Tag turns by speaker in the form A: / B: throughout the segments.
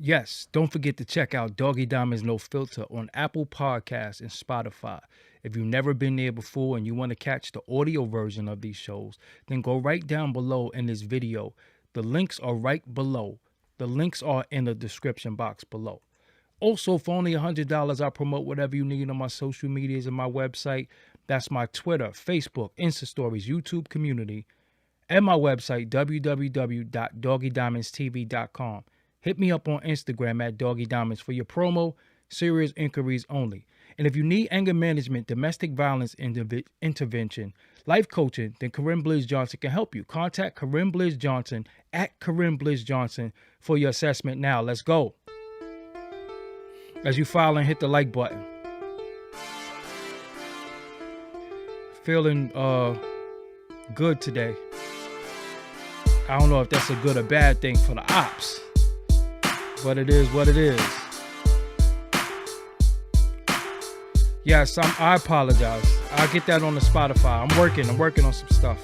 A: Yes, don't forget to check out Doggy Diamonds No Filter on Apple Podcasts and Spotify. If you've never been there before and you want to catch the audio version of these shows, then go right down below in this video. The links are right below. The links are in the description box below. Also, for only $100, I promote whatever you need on my social medias and my website. That's my Twitter, Facebook, Insta Stories, YouTube community, and my website, www.doggydiamondstv.com. Hit me up on Instagram at Doggy Diamonds for your promo, serious inquiries only. And if you need anger management, domestic violence intervention, life coaching, then Corinne Bliss Johnson can help you. Contact Corinne Bliss Johnson at Corinne Bliss Johnson for your assessment now. Let's go. As you file and hit the like button. Feeling good today. I don't know if that's a good or bad thing for the ops, but it is what it is. Yes, I apologize. I'll get that on the Spotify. I'm working on some stuff.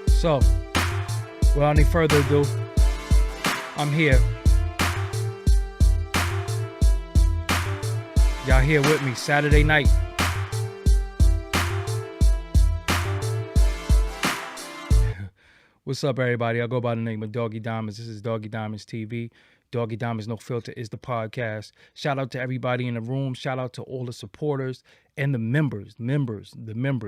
A: So, without any further ado, I'm here. Y'all here with me Saturday night. What's up, everybody? I go by the name of Doggy Diamonds. This is Doggy Diamonds TV. Doggy Diamonds No Filter is the podcast. Shout out to everybody in the room. Shout out to all the supporters and the members.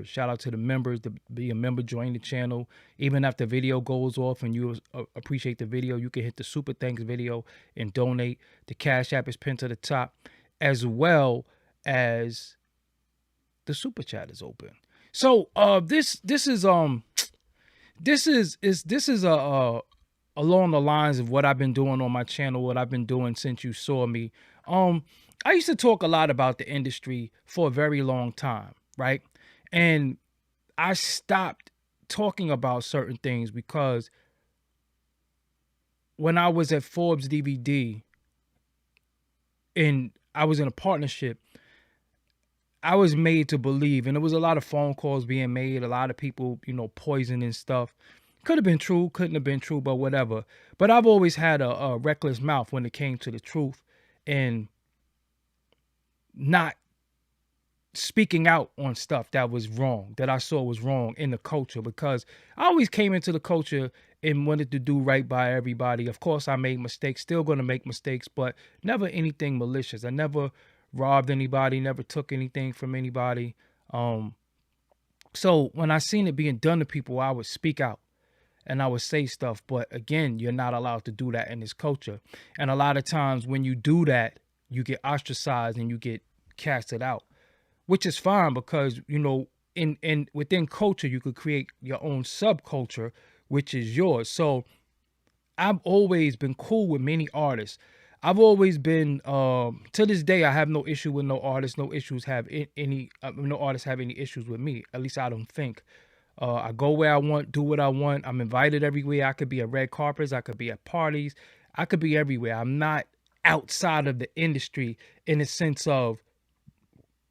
A: Shout out to the members to be a member, join the channel. Even after the video goes off and you appreciate the video, you can hit the super thanks video and donate. The Cash App is pinned to the top, as well as the super chat is open. So this is along the lines of what I've been doing on my channel, what I've been doing since you saw me. I used to talk a lot about the industry for a very long time, right? And I stopped talking about certain things because when I was at Forbes DVD and I was in a partnership, I was made to believe, and there was a lot of phone calls being made, a lot of people, poisoning stuff. Could have been true, couldn't have been true, but whatever. But I've always had a reckless mouth when it came to the truth and not speaking out on stuff that was wrong, that I saw was wrong in the culture, because I always came into the culture and wanted to do right by everybody. Of course, I made mistakes, still going to make mistakes, but never anything malicious. I never robbed anybody, never took anything from anybody. So when I seen it being done to people, I would speak out. And I would say stuff, but again, you're not allowed to do that in this culture. And a lot of times when you do that, you get ostracized and you get casted out, which is fine because, in within culture, you could create your own subculture, which is yours. So I've always been cool with many artists. I've always been, to this day, I have no issue with no artists. No artists have any issues with me. At least I don't think. I go where I want, do what I want. I'm invited everywhere. I could be at red carpets. I could be at parties. I could be everywhere. I'm not outside of the industry in the sense of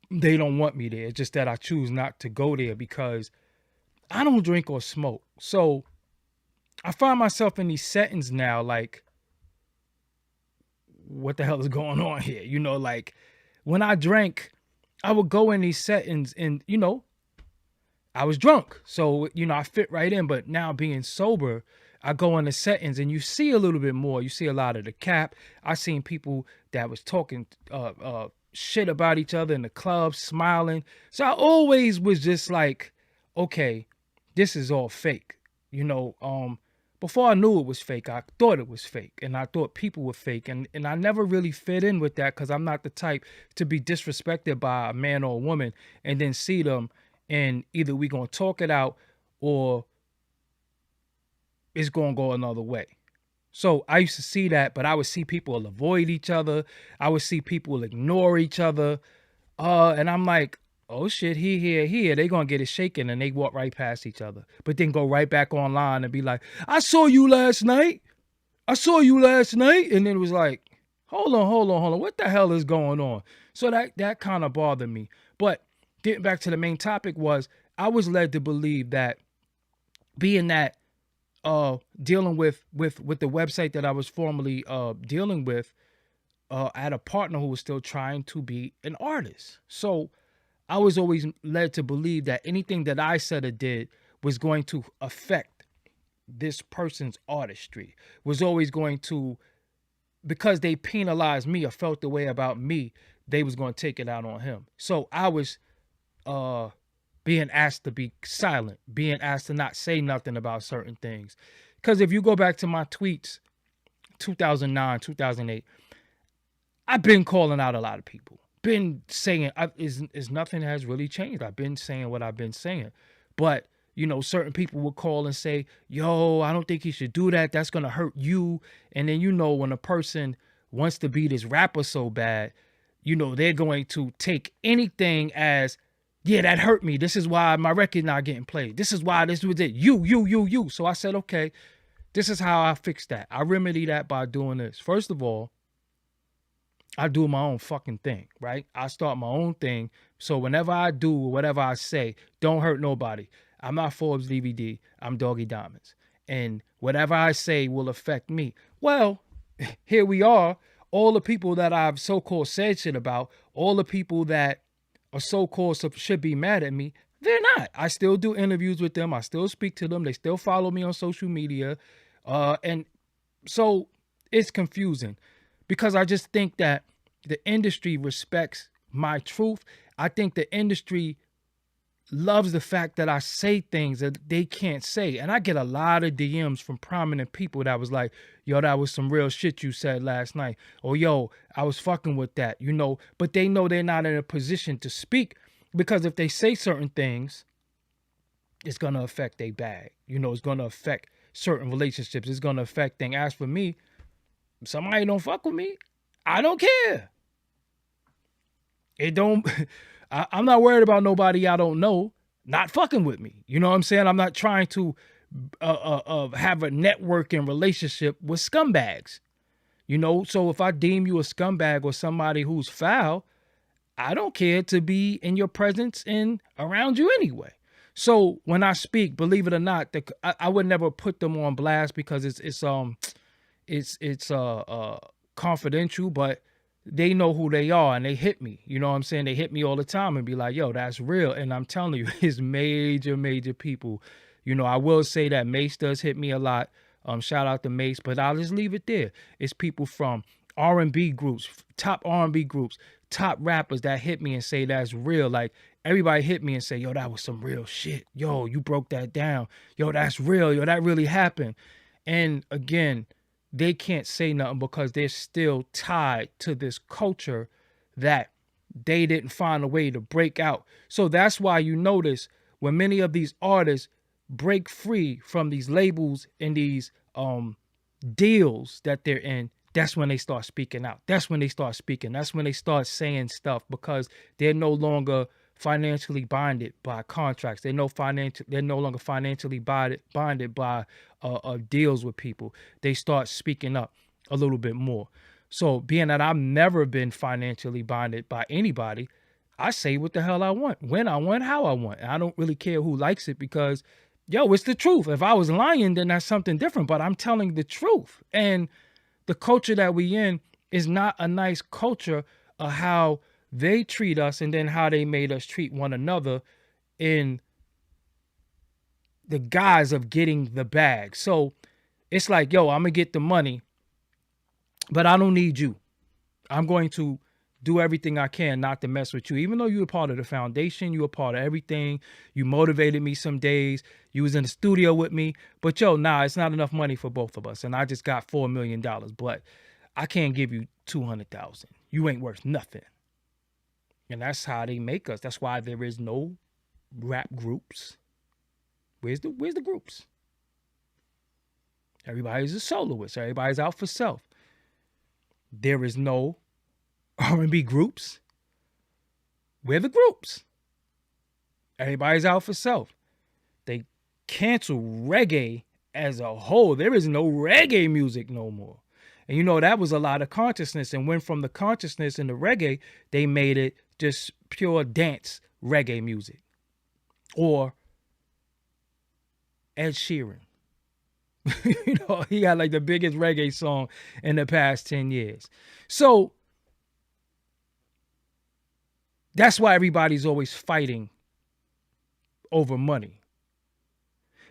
A: they don't want me there. It's just that I choose not to go there because I don't drink or smoke. So I find myself in these settings now like, what the hell is going on here? Like when I drank, I would go in these settings and, I was drunk. So, I fit right in. But now being sober, I go in the settings and you see a little bit more. You see a lot of the cap. I seen people that was talking shit about each other in the club, smiling. So I always was just like, okay, this is all fake. Before I knew it was fake, I thought it was fake. And I thought people were fake. And I never really fit in with that because I'm not the type to be disrespected by a man or a woman and then see them and either we going to talk it out or it's going to go another way. So I used to see that, but I would see people avoid each other. I would see people ignore each other. And I'm like, oh shit, he here. They going to get it shaken and they walk right past each other. But then go right back online and be like, I saw you last night. And then it was like, hold on. What the hell is going on? So that kind of bothered me. But getting back to the main topic was I was led to believe that being that dealing with the website that I was formerly dealing with, I had a partner who was still trying to be an artist. So I was always led to believe that anything that I said or did was going to affect this person's artistry, was always going to, because they penalized me or felt the way about me, they was going to take it out on him. So I was uh being asked to be silent, being asked to not say nothing about certain things. Because if you go back to my tweets, 2009, 2008, I've been calling out a lot of people. Been saying, is nothing has really changed. I've been saying what I've been saying. But, you know, certain people would call and say, yo, I don't think you should do that. That's going to hurt you. And then, you know, when a person wants to be this rapper so bad, you know, they're going to take anything as, yeah, that hurt me. This is why my record not getting played. This is why this was it. You. So I said, okay, this is how I fix that. I remedy that by doing this. First of all, I do my own fucking thing, right? I start my own thing. So whenever I do, whatever I say, don't hurt nobody. I'm not Forbes DVD. I'm Doggie Diamonds. And whatever I say will affect me. Well, here we are. All the people that I've so-called said shit about, all the people that are so-called should be mad at me, they're not. I still do interviews with them. I still speak to them. They still follow me on social media. And so it's confusing because I just think that the industry respects my truth. I think the industry loves the fact that I say things that they can't say. And I get a lot of DMs from prominent people that was like, yo, that was some real shit you said last night. Or, yo, I was fucking with that, you know. But they know they're not in a position to speak because if they say certain things, it's going to affect their bag. You know, it's going to affect certain relationships. It's going to affect things. As for me, somebody don't fuck with me, I don't care. It don't... I'm not worried about nobody I don't know not fucking with me. You know what I'm saying? I'm not trying to have a networking relationship with scumbags. You know, so if I deem you a scumbag or somebody who's foul, I don't care to be in your presence and around you anyway. So when I speak, believe it or not, I would never put them on blast because it's confidential, but they know who they are and they hit me. You know what I'm saying? They hit me all the time and be like, yo, that's real. And I'm telling you, it's major people. You know, I will say that Mace does hit me a lot. Shout out to Mace, but I'll just leave it there. It's people from R&B groups, top R&B groups, top rappers that hit me and say that's real. Like everybody hit me and say, yo, that was some real shit. Yo, you broke that down. Yo, that's real. Yo, that really happened. And again, they can't say nothing because they're still tied to this culture that they didn't find a way to break out. So that's why you notice when many of these artists break free from these labels and these deals that they're in, that's when they start speaking out. That's when they start speaking. That's when they start saying stuff because they're no longer financially binded by contracts. They're no longer financially binded by deals with people. They start speaking up a little bit more. So being that I've never been financially binded by anybody, I say what the hell I want, when I want, how I want. And I don't really care who likes it because, yo, it's the truth. If I was lying, then that's something different, but I'm telling the truth. And the culture that we in is not a nice culture of how they treat us and then how they made us treat one another in the guise of getting the bag. So it's like, yo, I'm going to get the money, but I don't need you. I'm going to do everything I can not to mess with you. Even though you were part of the foundation, you were part of everything. You motivated me some days. You was in the studio with me. But yo, nah, it's not enough money for both of us. And I just got $4 million, but I can't give you $200,000. You ain't worth nothing. And that's how they make us. That's why there is no rap groups. Where's the groups? Everybody's a soloist. Everybody's out for self. There is no R&B groups. Where the groups? Everybody's out for self. They cancel reggae as a whole. There is no reggae music no more. And you know, that was a lot of consciousness. And went from the consciousness in the reggae, they made it just pure dance reggae music. Or Ed Sheeran. You know, he got like the biggest reggae song in the past 10 years. So that's why everybody's always fighting over money.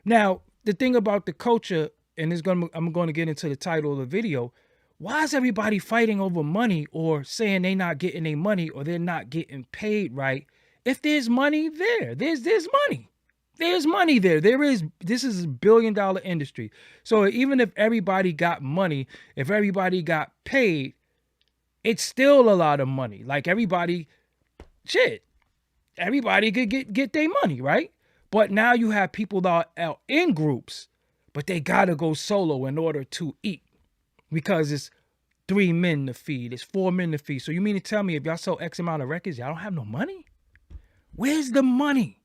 A: Now, the thing about the culture, and I'm going to get into the title of the video. Why is everybody fighting over money or saying they not getting their money or they're not getting paid right? If there's money there, there's money. There's money there. This is $1 billion industry. So even if everybody got money, if everybody got paid, it's still a lot of money. Like everybody could get their money, right? But now you have people that are out in groups, but they gotta go solo in order to eat because it's 3 men to feed, it's 4 men to feed. So you mean to tell me if y'all sell X amount of records, y'all don't have no money? Where's the money?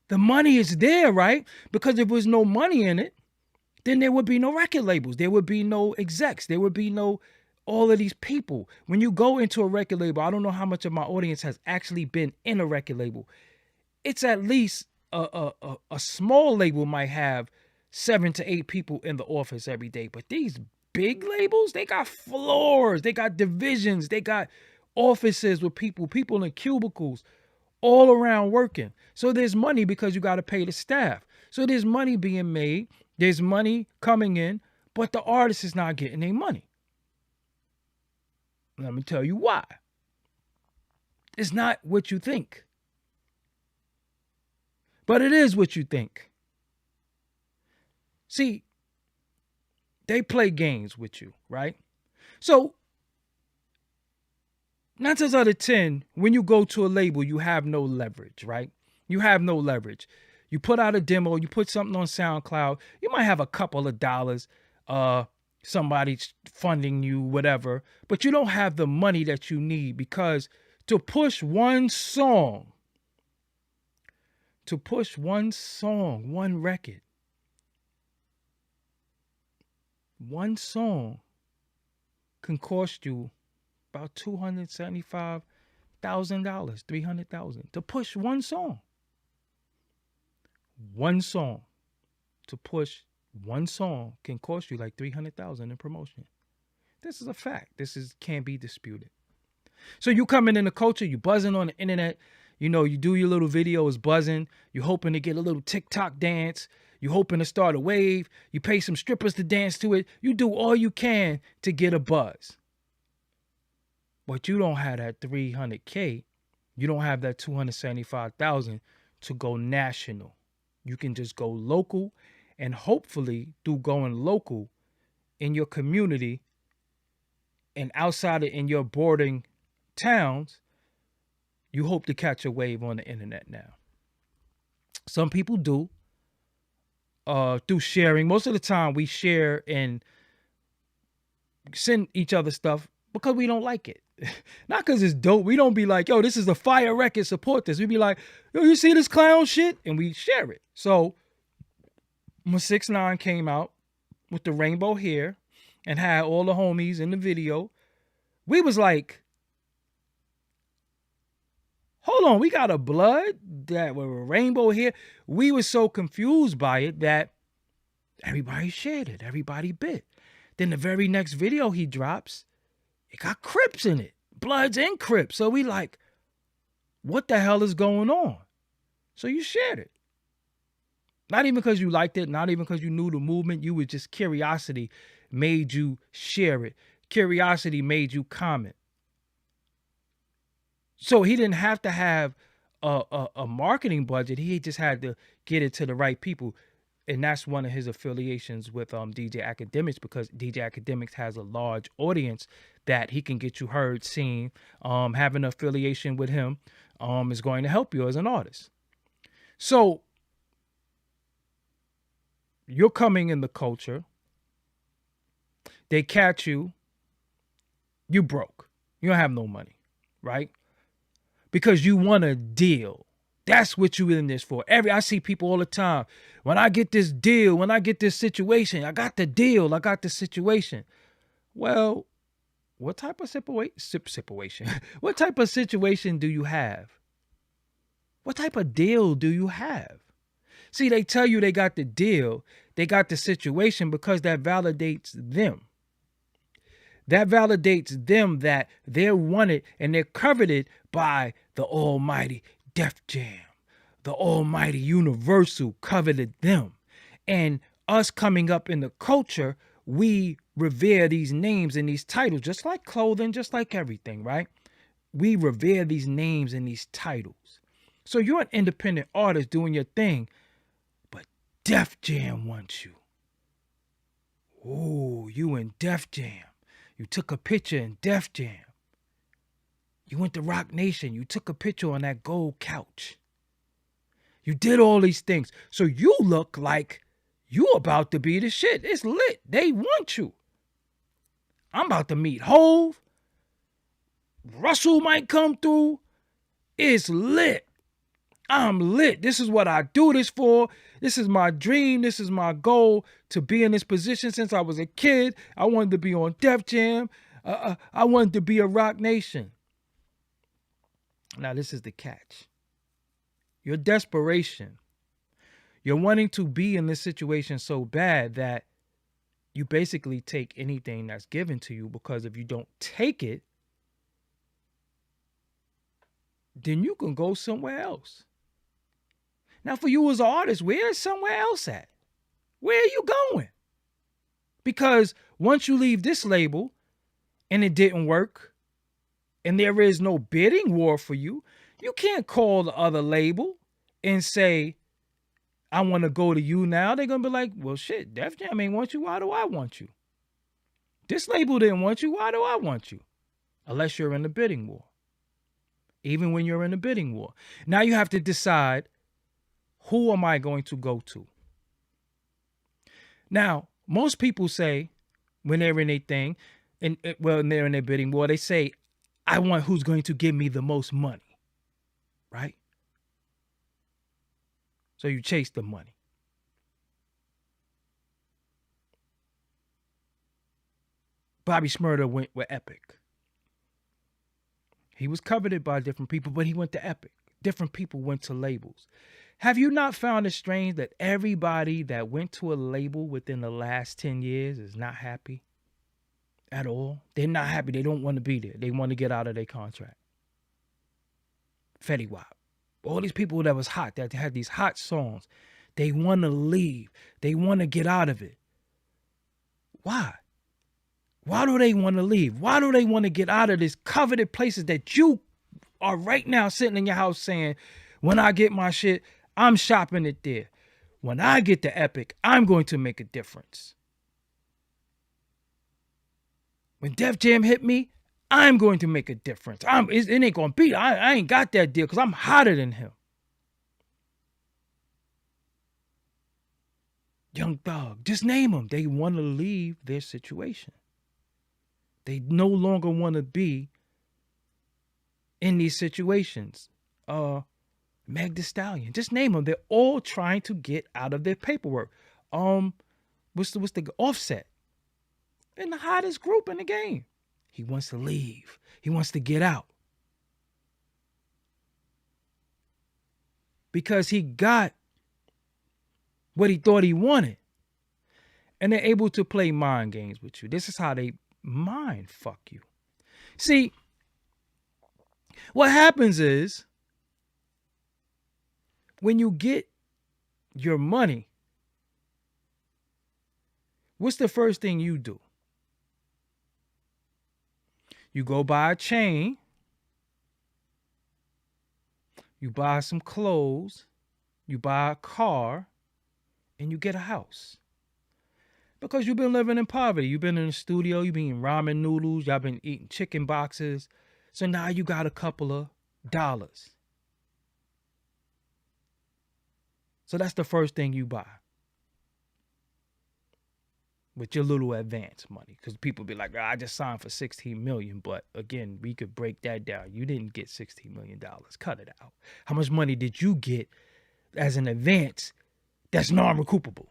A: The money is there, right? Because if there was no money in it, then there would be no record labels. There would be no execs. There would be no all of these people. When you go into a record label, I don't know how much of my audience has actually been in a record label. It's at least a small label might have 7 to 8 people in the office every day. But these big labels, they got floors, they got divisions, they got offices with people in cubicles all around working. So there's money because you got to pay the staff. So there's money being made. There's money coming in, but the artist is not getting any money. Let me tell you why. It's not what you think. But it is what you think. See, they play games with you, right? So 9 times out of 10, when you go to a label, you have no leverage, right? You have no leverage. You put out a demo, you put something on SoundCloud, you might have a couple of dollars, somebody's funding you, whatever, but you don't have the money that you need because to push one song, one record, one song can cost you about $275,000, $300,000 to push one song. One song to push one song can cost you like $300,000 in promotion. This is a fact. Can't be disputed. So you coming in the culture, you buzzing on the internet, you know, you do your little videos buzzing, you hoping to get a little TikTok dance, you hoping to start a wave, you pay some strippers to dance to it, you do all you can to get a buzz. But you don't have that $300K, you don't have that $275,000 to go national. You can just go local, and hopefully through going local in your community and outside of in your bordering towns, you hope to catch a wave on the internet now. Some people do through sharing. Most of the time we share and send each other stuff because we don't like it. Not because it's dope. We don't be like, yo, this is a fire record, support this. We be like, yo, you see this clown shit? And we share it. So when 6ix9ine came out with the rainbow hair and had all the homies in the video, we was like, hold on, we got a blood that with a rainbow hair. We were so confused by it that everybody shared it. Everybody bit. Then the very next video he drops, it got Crips in it. Bloods and Crips. So we like, what the hell is going on? So you shared it. Not even because you liked it, not even because you knew the movement. You were just curiosity made you share it. Curiosity made you comment. So he didn't have to have a marketing budget. He just had to get it to the right people. And that's one of his affiliations with DJ Academics, because DJ Academics has a large audience that he can get you heard, seen. Having an affiliation with him is going to help you as an artist. So you're coming in the culture. They catch you. You broke. You don't have no money, right? Because you want a deal. That's what you in this for. I see people all the time. When I get this deal, when I get this situation, I got the deal, I got the situation. Well, what type of situation? What type of situation do you have? What type of deal do you have? See, they tell you they got the deal. They got the situation because that validates them. That validates them that they're wanted and they're coveted by the almighty Def Jam. The almighty Universal coveted them. And us coming up in the culture, we revere these names and these titles, just like clothing, just like everything, right? We revere these names and these titles. So you're an independent artist doing your thing, but Def Jam wants you. Oh, you in Def Jam. You took a picture in Def Jam. You went to Rock Nation. You took a picture on that gold couch. You did all these things. So you look like you about to be the shit. It's lit. They want you. I'm about to meet Hove. Russell might come through. It's lit. I'm lit. This is what I do this for. This is my dream. This is my goal, to be in this position since I was a kid. I wanted to be on Def Jam. I wanted to be a Rock Nation. Now, this is the catch. Your desperation. You're wanting to be in this situation so bad that you basically take anything that's given to you, because if you don't take it, then you can go somewhere else. Now, for you as an artist, where's somewhere else at? Where are you going? Because once you leave this label and it didn't work and there is no bidding war for you, you can't call the other label and say, I want to go to you now. They're going to be like, well, shit, Def Jam ain't want you. Why do I want you? This label didn't want you. Why do I want you? Unless you're in the bidding war. Even when you're in the bidding war. Now you have to decide, who am I going to go to? Now, most people say, when they're in a thing, when they're in their bidding war, they say, I want who's going to give me the most money, right? So you chase the money. Bobby Shmurda went with Epic. He was coveted by different people, but he went to Epic. Different people went to labels. Have you not found it strange that everybody that went to a label within the last 10 years is not happy at all? They're not happy. They don't want to be there. They want to get out of their contract. Fetty Wap. All these people that was hot, that had these hot songs, they want to leave. They want to get out of it. Why? Why do they want to leave? Why do they want to get out of these coveted places that you are right now sitting in your house saying, when I get my shit, I'm shopping it there. When I get to Epic, I'm going to make a difference. When Def Jam hit me, I'm going to make a difference. It ain't going to beat. I ain't got that deal because I'm hotter than him. Young Thug, just name them. They want to leave their situation. They no longer want to be in these situations. Meg Thee Stallion, just name them. They're all trying to get out of their paperwork. What's the Offset? And the hottest group in the game. He wants to leave. He wants to get out. Because he got what he thought he wanted. And they're able to play mind games with you. This is how they mind fuck you. See, what happens is, when you get your money, what's the first thing you do? You go buy a chain, you buy some clothes, you buy a car, and you get a house. Because you've been living in poverty. You've been in the studio, you've been eating ramen noodles, y'all been eating chicken boxes. So now you got a couple of dollars. So that's the first thing you buy. With your little advance money. Because people be like, I just signed for $16 million. But again, we could break that down. You didn't get $16 million. Cut it out. How much money did you get as an advance that's non-recoupable?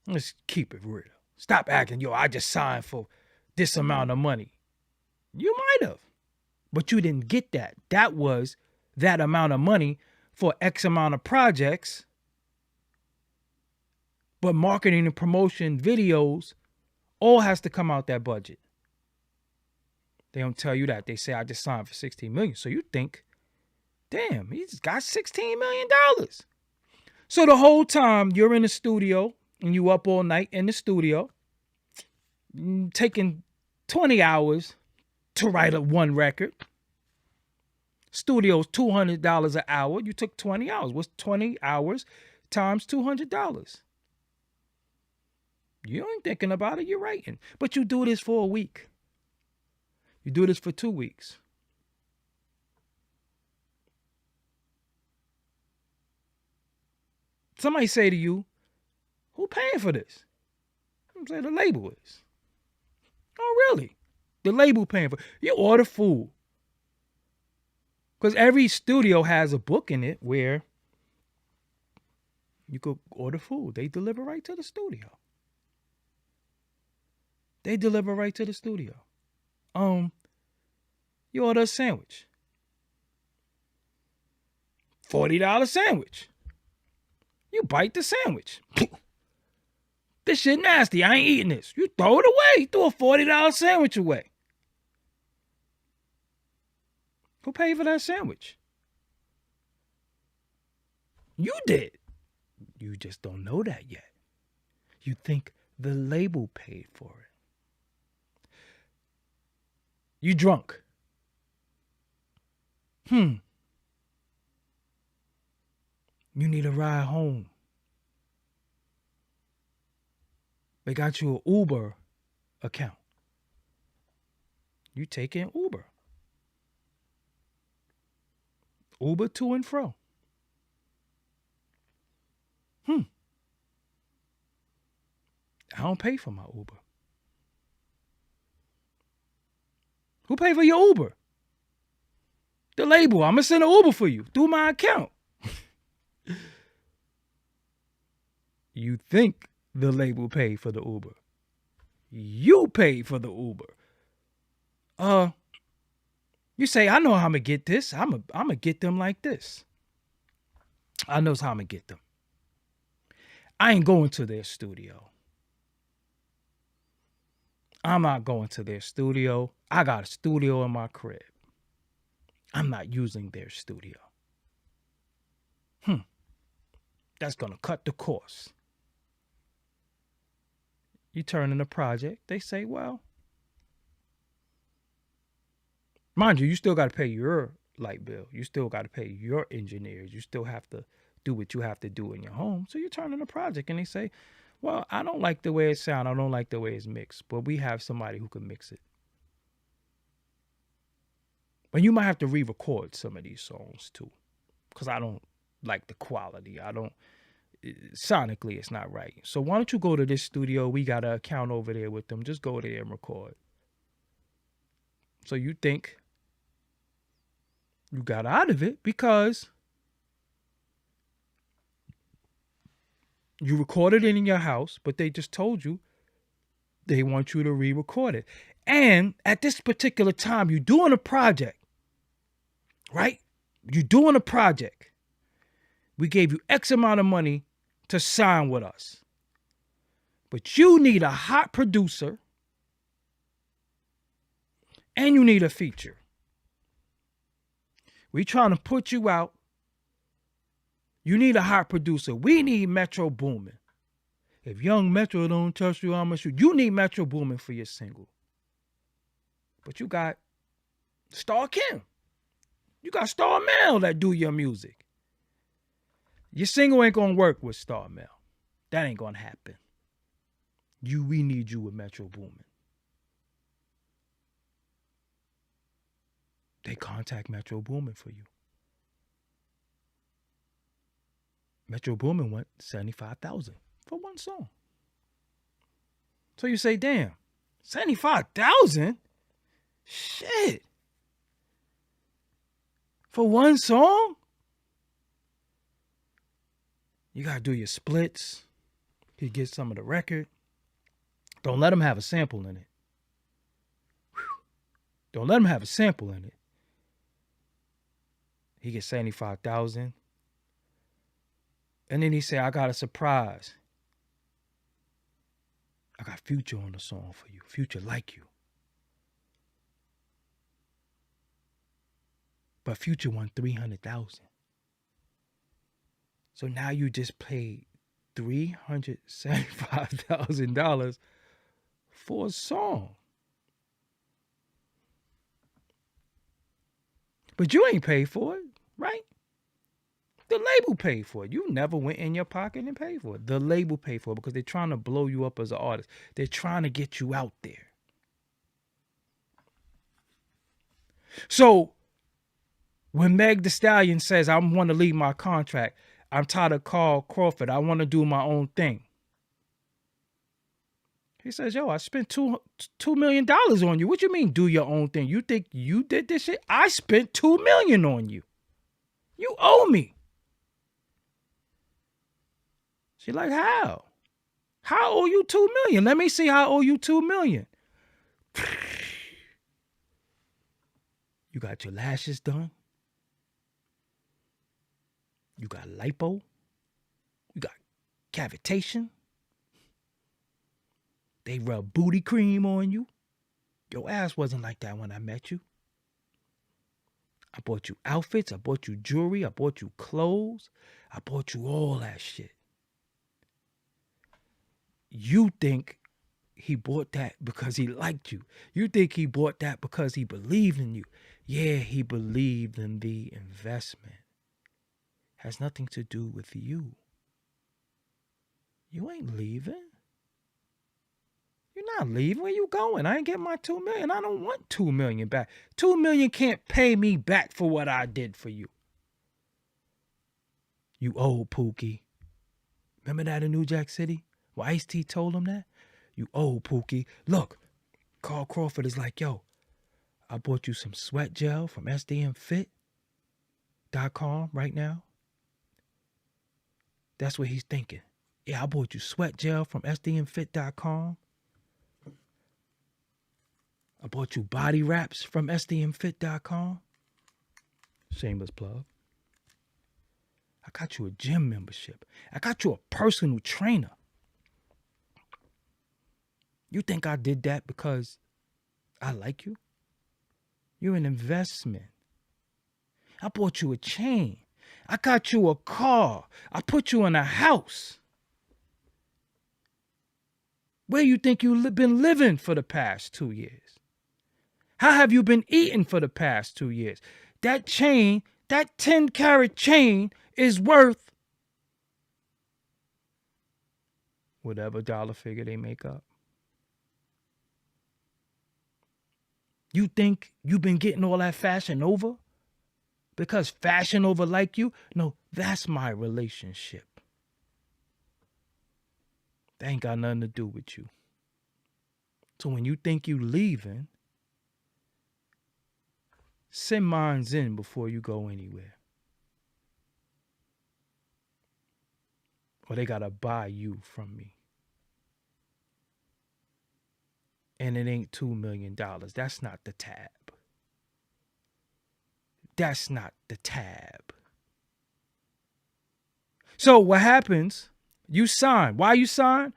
A: Let's keep it real. Stop acting, I just signed for this amount of money. You might have. But you didn't get that. That was that amount of money for X amount of projects But marketing and promotion videos all has to come out that budget. They don't tell you that. They say I just signed for $16 million. So you think, damn, he just got $16 million. So the whole time you're in the studio and you up all night in the studio, taking 20 hours to write one record. Studio's $200 an hour. You took 20 hours. What's 20 hours times $200? You ain't thinking about it. You're writing. But you do this for a week. You do this for 2 weeks. Somebody say to you, who paying for this? I'm saying the label is. Oh, really? The label paying for it. You order food. Because every studio has a book in it where you could order food. They deliver right to the studio. They deliver right to the studio. You order a sandwich. $40 sandwich. You bite the sandwich. This shit nasty. I ain't eating this. You throw it away. You throw a $40 sandwich away. Who paid for that sandwich? You did. You just don't know that yet. You think the label paid for it. You drunk. You need a ride home. They got you an Uber account. You take in Uber. Uber to and fro. I don't pay for my Uber. Who paid for your Uber? The label. I'm going to send an Uber for you through my account. You think the label paid for the Uber. You paid for the Uber. You say, I know how I'm going to get this. I'm going to get them like this. I know how I'm going to get them. I ain't going to their studio. I'm not going to their studio. I got a studio in my crib. I'm not using their studio. That's going to cut the cost. You turn in a project. They say, well, mind you, you still got to pay your light bill. You still got to pay your engineers. You still have to do what you have to do in your home. So you turn in a project and they say, well, I don't like the way it sounds. I don't like the way it's mixed, but we have somebody who can mix it. But you might have to re-record some of these songs too, because I don't like the quality. Sonically, it's not right. So why don't you go to this studio? We got an account over there with them. Just go there and record. So you think you got out of it because you recorded it in your house, but they just told you they want you to re-record it. And at this particular time, you're doing a project, right? You're doing a project. We gave you X amount of money to sign with us. But you need a hot producer and you need a feature. We trying to put you out. You need a hot producer. We need Metro Boomin. If Young Metro don't trust you, I'ma shoot. You need Metro Boomin for your single. But you got Star Kim. You got Star Mel that do your music. Your single ain't gonna work with Star Mel. That ain't gonna happen. We need you with Metro Boomin. They contact Metro Boomin for you. Metro Boomin went $75,000 for one song. So you say, damn, $75,000? Shit. For one song? You got to do your splits. You get some of the record. Don't let them have a sample in it. Don't let them have a sample in it. He gets $75,000. And then he say, I got a surprise. I got Future on the song for you. Future like you. But Future won 300,000. So now you just paid $375,000 for a song. But you ain't paid for it, right? The label paid for it. You never went in your pocket and paid for it. The label paid for it because they're trying to blow you up as an artist. They're trying to get you out there. So when Meg Thee Stallion says, I want to leave my contract, I'm tired of Carl Crawford, I want to do my own thing. He says, yo, I spent $2 million on you. What you mean do your own thing? You think you did this shit? I spent $2 million on you. You owe me. She like, how? How I owe you $2 million? Let me see how I owe you $2 million. You got your lashes done. You got lipo. You got cavitation. They rub booty cream on you. Your ass wasn't like that when I met you. I bought you outfits. I bought you jewelry. I bought you clothes. I bought you all that shit. You think he bought that because he liked you. You think he bought that because he believed in you. Yeah, he believed in the investment. Has nothing to do with you. You ain't leaving. You're not leaving. Where you going? I ain't getting my $2 million. I don't want $2 million back. $2 million can't pay me back for what I did for you. You old Pookie. Remember that in New Jack City? Well, Ice-T told him that? You old Pookie. Look, Carl Crawford is like, yo, I bought you some sweat gel from sdmfit.com right now. That's what he's thinking. Yeah, I bought you sweat gel from sdmfit.com. I bought you body wraps from sdmfit.com. Shameless plug. I got you a gym membership. I got you a personal trainer. You think I did that because I like you? You're an investment. I bought you a chain. I got you a car. I put you in a house. Where you think you've been living for the past 2 years? How have you been eating for the past 2 years? That chain, that 10-carat chain is worth whatever dollar figure they make up. You think you've been getting all that Fashion Nova because Fashion Nova like you? No, that's my relationship. That ain't got nothing to do with you. So when you think you leaving, send mines in before you go anywhere. Or they gotta buy you from me. And it ain't $2 million. That's not the tab. That's not the tab. So what happens? You sign. Why you sign?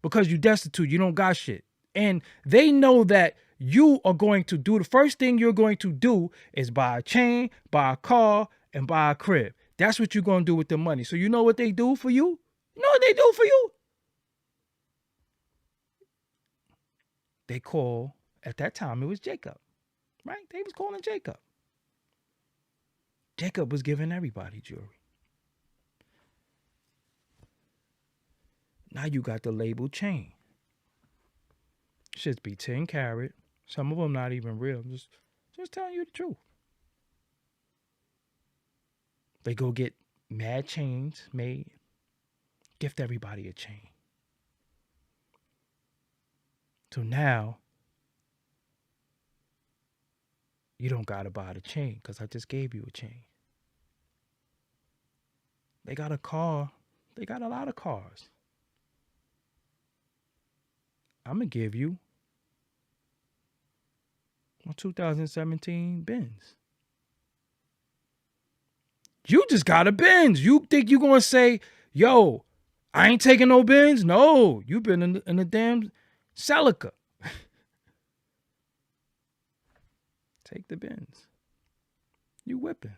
A: Because you destitute. You don't got shit. And they know that you are going to do, the first thing you're going to do is buy a chain, buy a car, and buy a crib. That's what you're going to do with the money. So you know what they do for you? You know what they do for you? They call, at that time it was Jacob, right? They was calling Jacob. Jacob was giving everybody jewelry. Now you got the label chain. Should be 10 carat. Some of them not even real. I'm just telling you the truth. They go get mad chains made. Gift everybody a chain. So now, you don't got to buy the chain because I just gave you a chain. They got a car. They got a lot of cars. I'm going to give you a 2017 Benz. You just got a Benz. You think you're going to say, yo, I ain't taking no Benz? No, you've been in the damn Celica. Take the bins. You whipping.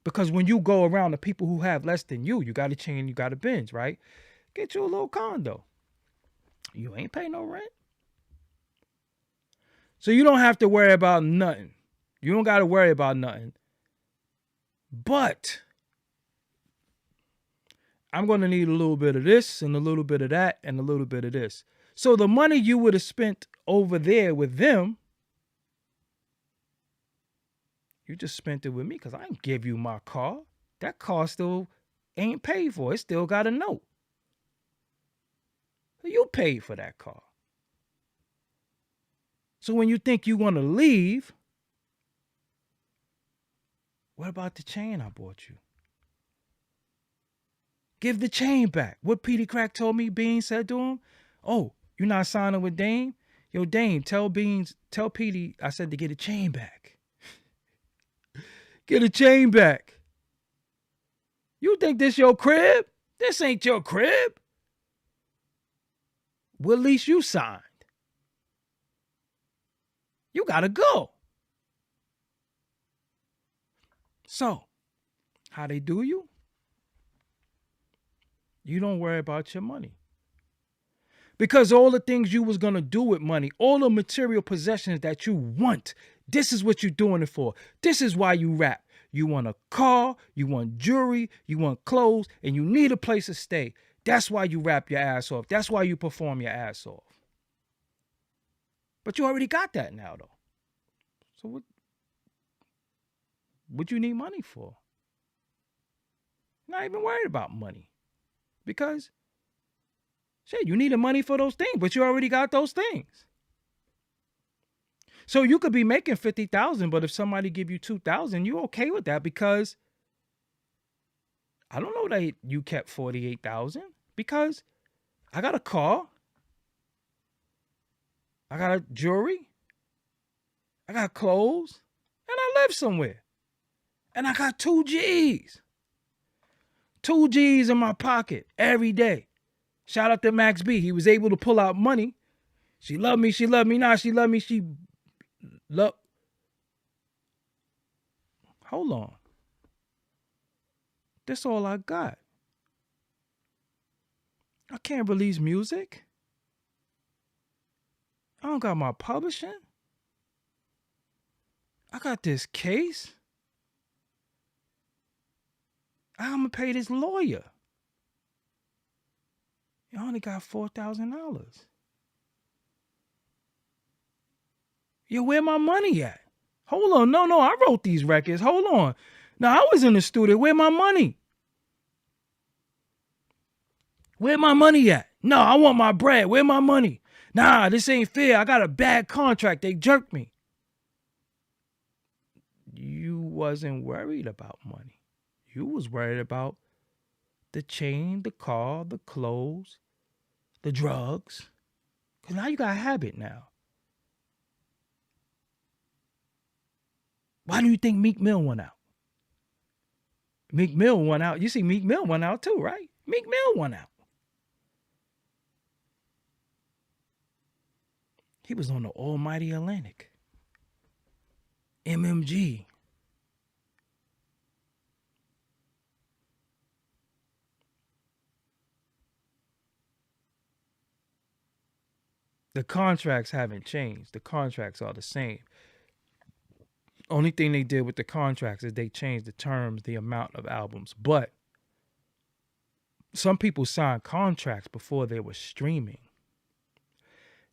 A: Because when you go around the people who have less than you got a chain, you got a Benz, right? Get you a little condo. You ain't pay no rent. So you don't have to worry about nothing. You don't got to worry about nothing. But I'm going to need a little bit of this and a little bit of that and a little bit of this. So the money you would have spent over there with them, you just spent it with me because I didn't give you my car. That car still ain't paid for. It still got a note. You paid for that car. So when you think you want to leave, what about the chain I bought you? Give the chain back. What Petey Crack told me Bean said to him? Oh, you're not signing with Dame? Yo, Dame, tell Petey I said to get a chain back. Get a chain back. You think this your crib? This ain't your crib. What lease you signed? You gotta go. So, how they do you? You don't worry about your money. Because all the things you was going to do with money, all the material possessions that you want, this is what you're doing it for. This is why you rap. You want a car, you want jewelry, you want clothes, and you need a place to stay. That's why you rap your ass off. That's why you perform your ass off. But you already got that now, though. So what you need money for? Not even worried about money. Because, shit, you need the money for those things, but you already got those things. So you could be making $50,000, but if somebody give you $2,000, you okay with that because I don't know that you kept $48,000 because I got a car, I got a jewelry, I got clothes, and I live somewhere, and I got 2 G's. 2 G's in my pocket every day. Shout out to Max B. He was able to pull out money. She loved me. She loved me. Nah, she loved me. She loved. Hold on. That's all I got. I can't release music. I don't got my publishing. I got this case. I'm going to pay this lawyer. You only got $4,000. Yo, where my money at? Hold on. No, I wrote these records. Hold on. Now, I was in the studio. Where my money? Where my money at? No, I want my bread. Where my money? Nah, this ain't fair. I got a bad contract. They jerked me. You wasn't worried about money. You was worried about the chain, the car, the clothes, the drugs. Because now you got a habit now. Why do you think Meek Mill went out? Meek Mill went out. You see, Meek Mill went out too, right? Meek Mill went out. He was on the almighty Atlantic. MMG. The contracts haven't changed. The contracts are the same. Only thing they did with the contracts is they changed the terms, the amount of albums. But some people signed contracts before they were streaming.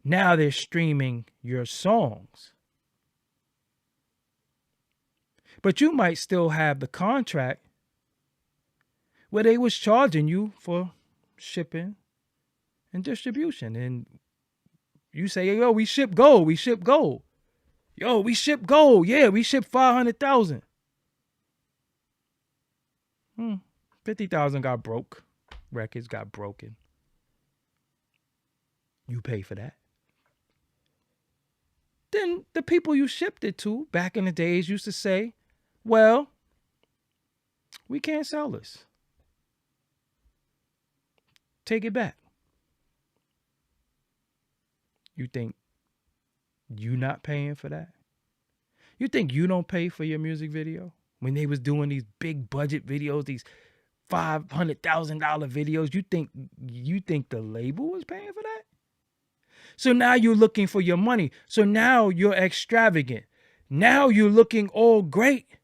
A: Now they're streaming your songs. But you might still have the contract where they was charging you for shipping and distribution. And you say, yo, we ship gold. We ship gold. Yo, we ship gold. Yeah, we ship 500,000. 50,000 got broke. Records got broken. You pay for that. Then the people you shipped it to back in the days used to say, well, we can't sell this. Take it back. You think you not paying for that? You think you don't pay for your music video? When they was doing these big budget videos, these $500,000 videos, you think the label was paying for that? So now you're looking for your money. So now you're extravagant. Now you're looking all great.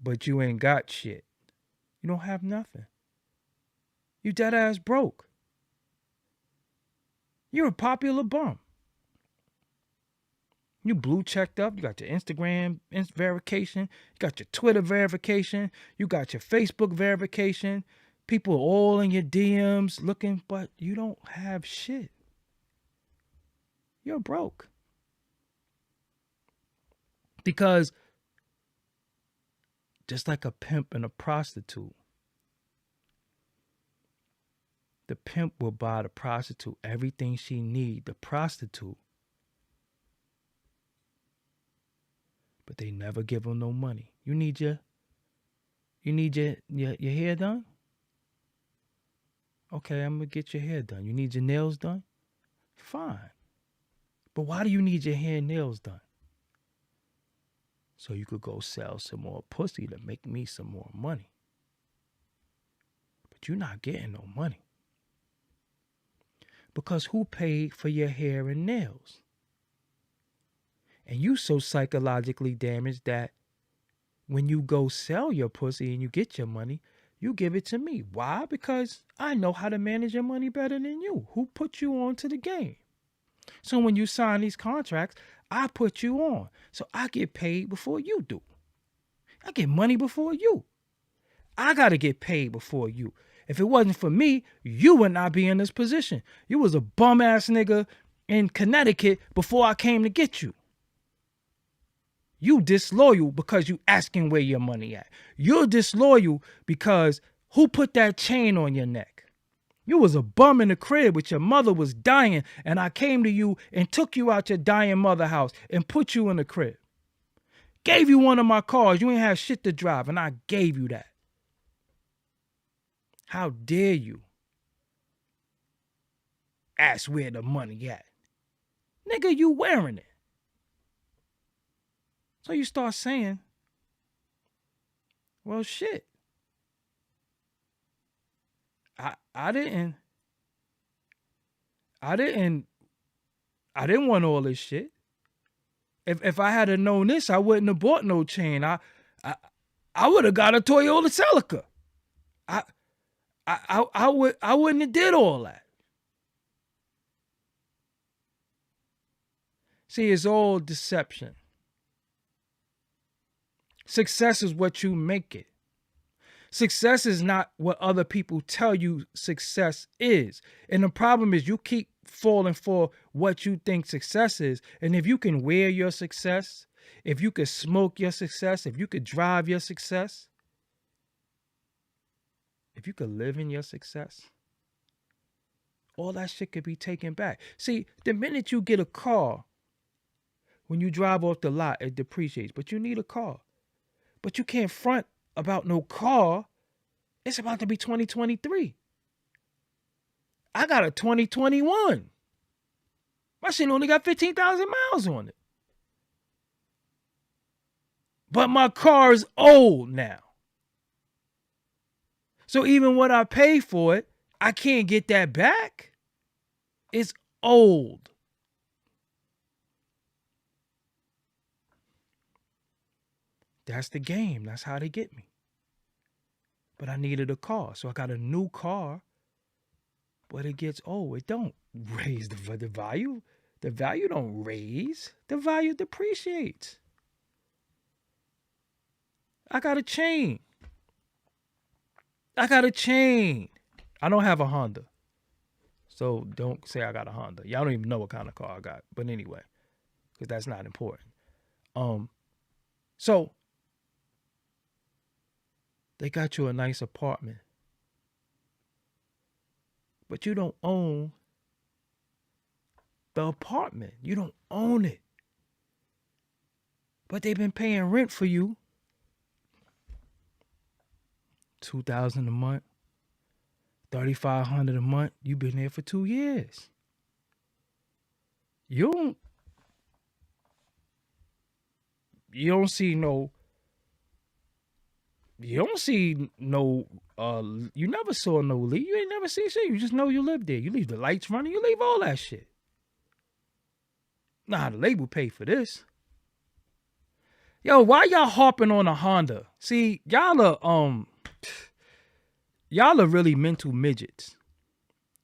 A: But you ain't got shit. You don't have nothing. You dead ass broke. You're a popular bum. You blue checked up. You got your Instagram verification. You got your Twitter verification. You got your Facebook verification. People all in your DMs looking, but you don't have shit. You're broke. Because just like a pimp and a prostitute, the pimp will buy the prostitute everything she needs, the prostitute. But they never give them no money. You need your hair done? Okay, I'm gonna get your hair done. You need your nails done? Fine. But why do you need your hair and nails done? So you could go sell some more pussy to make me some more money. But you're not getting no money. Because who paid for your hair and nails? And you so psychologically damaged that when you go sell your pussy and you get your money, you give it to me. Why? Because I know how to manage your money better than you. Who put you on to the game? So when you sign these contracts, I put you on. So I get paid before you do. I get money before you. I got to get paid before you. If it wasn't for me, you would not be in this position. You was a bum ass nigga in Connecticut before I came to get you. You disloyal because you asking where your money at. You're disloyal because who put that chain on your neck? You was a bum in the crib with your mother was dying and I came to you and took you out your dying mother house and put you in the crib. Gave you one of my cars. You ain't have shit to drive and I gave you that. How dare you ask where the money at? Nigga, you wearing it. So you start saying, well, shit. I didn't want all this shit. If I had known this, I wouldn't have bought no chain. I would have got a Toyota Celica. I wouldn't have did all that. See, it's all deception. Success is what you make it. Success is not what other people tell you success is. And the problem is you keep falling for what you think success is. And if you can wear your success, if you could smoke your success, if you could drive your success, if you could live in your success, all that shit could be taken back. See, the minute you get a car, when you drive off the lot, it depreciates. But you need a car. But you can't front about no car. It's about to be 2023. I got a 2021. My shit only got 15,000 miles on it. But my car is old now. So even what I pay for it, I can't get that back. It's old. That's the game. That's how they get me. But I needed a car. So I got a new car. But it gets old. It don't raise the value. The value don't raise. The value depreciates. I got a chain. I don't have a Honda. So don't say I got a Honda. Y'all don't even know what kind of car I got. But anyway, because that's not important. So they got you a nice apartment. But you don't own the apartment. You don't own it. But they've been paying rent for you. $2,000 a month, $3,500 a month. You've been there for 2 years. You don't you don't see no you don't see no you never saw no leave. You ain't never see shit. You just know you live there. You leave the lights running, you leave all that shit. Nah, the label pay for this. Yo, why y'all harping on a Honda? See, y'all are really mental midgets.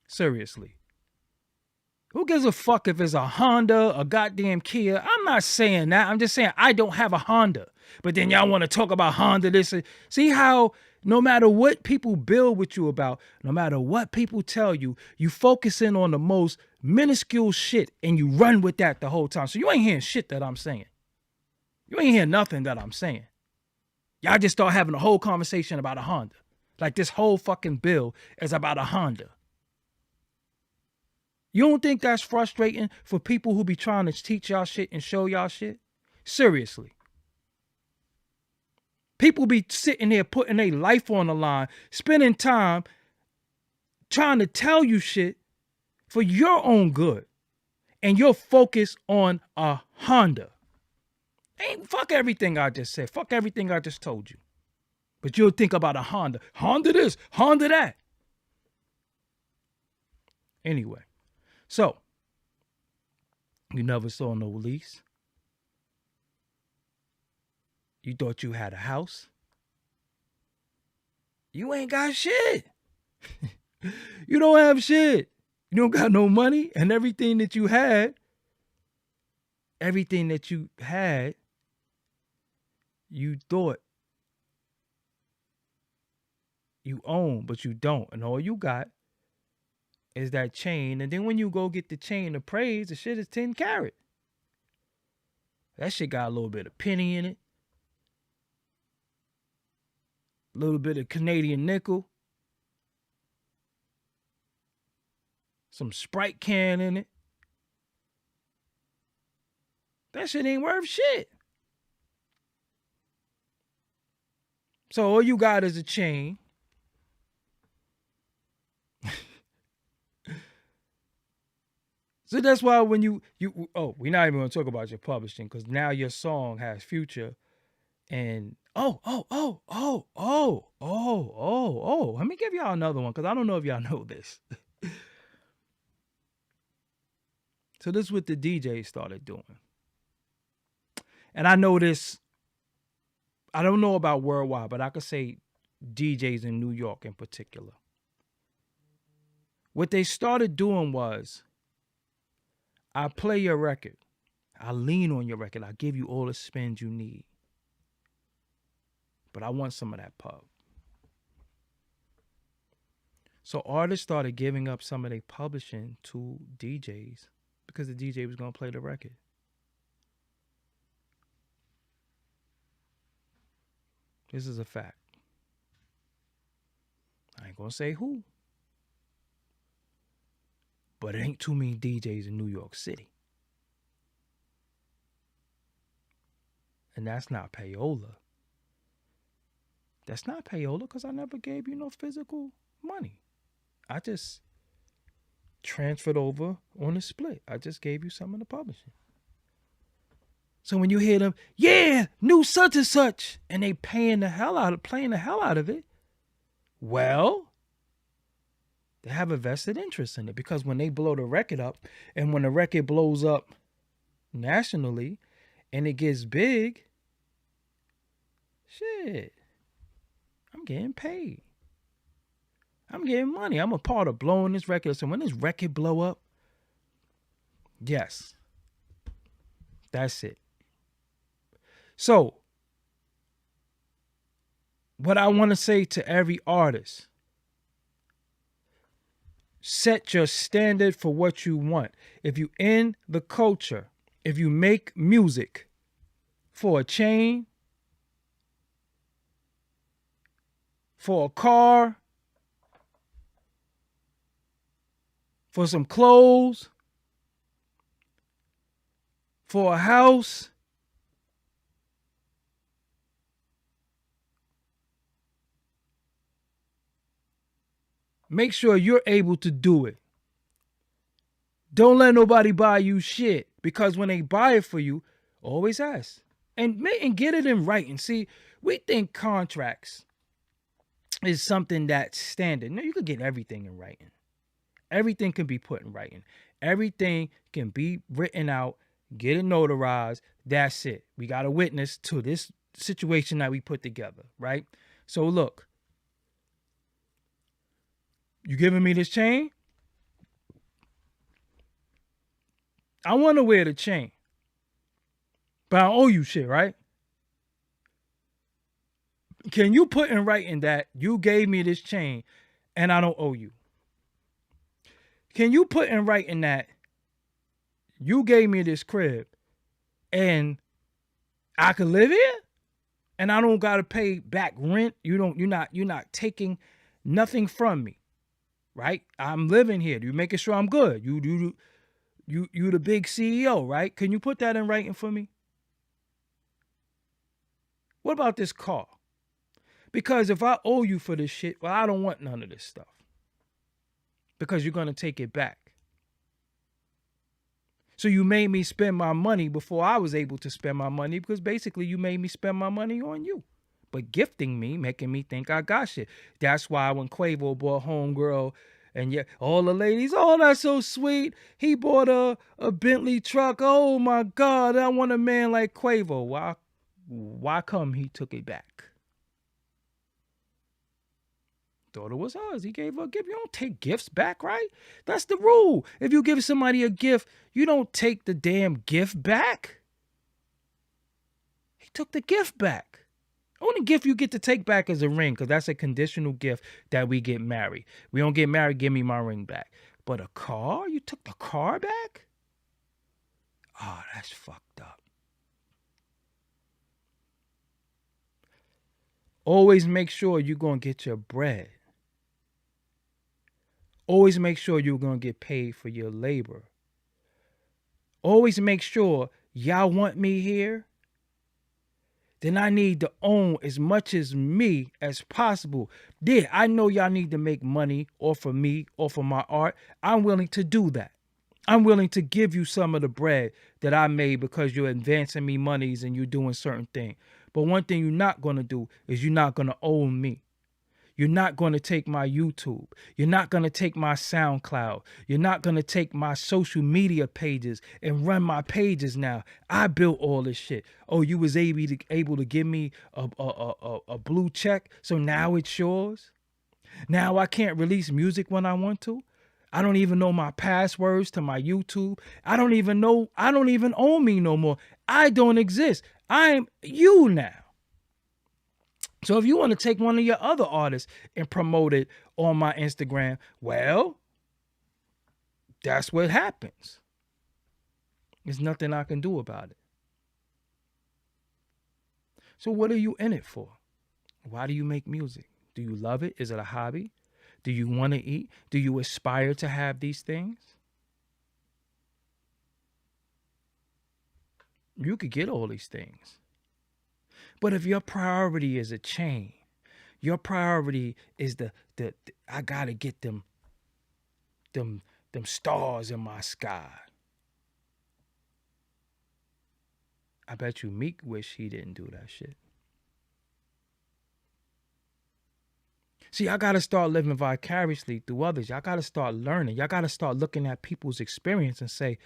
A: Seriously. Who gives a fuck if it's a Honda, a goddamn Kia? I'm not saying that. I'm just saying I don't have a Honda. But then y'all want to talk about Honda this. See how no matter what people build with you about, no matter what people tell you, you focus in on the most minuscule shit and you run with that the whole time. So you ain't hearing shit that I'm saying. You ain't hearing nothing that I'm saying. Y'all just start having a whole conversation about a Honda. Like this whole fucking bill is about a Honda. You don't think that's frustrating for people who be trying to teach y'all shit and show y'all shit? Seriously. People be sitting there putting their life on the line, spending time trying to tell you shit for your own good. And you're focused on a Honda. Ain't fuck everything I just said. Fuck everything I just told you. But you'll think about a Honda. Honda this, Honda that. Anyway. So, you never saw no lease. You thought you had a house. You ain't got shit. You don't have shit. You don't got no money. And everything that you had, you thought you own, but you don't. And all you got is that chain. And then when you go get the chain appraised, the shit is 10 carat. That shit got a little bit of penny in it. A little bit of Canadian nickel. Some Sprite can in it. That shit ain't worth shit. So all you got is a chain. So that's why when you we're not even gonna talk about your publishing because now your song has future and let me give y'all another one because I don't know if y'all know this. So this is what the DJ started doing. And I know this, I don't know about worldwide, but I could say DJs in New York in particular. What they started doing was, I play your record. I lean on your record. I give you all the spins you need. But I want some of that pub. So artists started giving up some of their publishing to DJs because the DJ was going to play the record. This is a fact. I ain't going to say who. But it ain't too many DJs in New York City. And that's not payola. That's not payola because I never gave you no physical money. I just transferred over on a split. I just gave you some of the publishing. So when you hear them, yeah, new such and such, and they playing the hell out of it, well, they have a vested interest in it because when they blow the record up and when the record blows up nationally and it gets big, shit, I'm getting paid. I'm getting money. I'm a part of blowing this record. So when this record blow up, yes, that's it. So what I want to say to every artist, set your standard for what you want. If you in the culture, if you make music for a chain, for a car, for some clothes, for a house, Make sure you're able to do it. Don't let nobody buy you shit, because when they buy it for you, always ask and get it in writing. See, we think contracts is something that's standard. No, you could get everything in writing. Everything can be put in writing. Everything can be written out, get it notarized. That's it. We got a witness to this situation that we put together, right? So look, you giving me this chain? I want to wear the chain, but I owe you shit, right? Can you put in writing that you gave me this chain and I don't owe you? Can you put in writing that you gave me this crib and I can live here and I don't gotta pay back rent? You're not taking nothing from me, right? I'm living here. You're making sure I'm good. You the big CEO, right? Can you put that in writing for me? What about this car? Because if I owe you for this shit, well, I don't want none of this stuff. Because you're going to take it back. So you made me spend my money before I was able to spend my money, because basically you made me spend my money on you. But gifting me, making me think I got shit. That's why when Quavo bought Homegirl, and yeah, all the ladies, oh, that's so sweet. He bought a Bentley truck. Oh my God, I want a man like Quavo. Why come he took it back? Thought it was hers. He gave her a gift. You don't take gifts back, right? That's the rule. If you give somebody a gift, you don't take the damn gift back. He took the gift back. Only gift you get to take back is a ring, because that's a conditional gift that we get married. We don't get married, give me my ring back. But a car? You took the car back? Oh, that's fucked up. Always make sure you're going to get your bread. Always make sure you're going to get paid for your labor. Always make sure y'all want me here. Then I need to own as much as me as possible. Yeah, I know y'all need to make money off of me, off of my art. I'm willing to do that. I'm willing to give you some of the bread that I made because you're advancing me monies and you're doing certain things. But one thing you're not going to do is you're not going to own me. You're not going to take my YouTube. You're not going to take my SoundCloud. You're not going to take my social media pages and run my pages now. I built all this shit. Oh, you was able to give me a blue check, so now it's yours? Now I can't release music when I want to? I don't even know my passwords to my YouTube. I don't even own me no more. I don't exist. I'm you now. So if you want to take one of your other artists and promote it on my Instagram, well, that's what happens. There's nothing I can do about it. So what are you in it for? Why do you make music? Do you love it? Is it a hobby? Do you want to eat? Do you aspire to have these things? You could get all these things. But if your priority is a chain, your priority is the I gotta get them stars in my sky. I bet you Meek wish he didn't do that shit. See, I gotta start living vicariously through others. Y'all gotta start learning. Y'all gotta start looking at people's experience and say,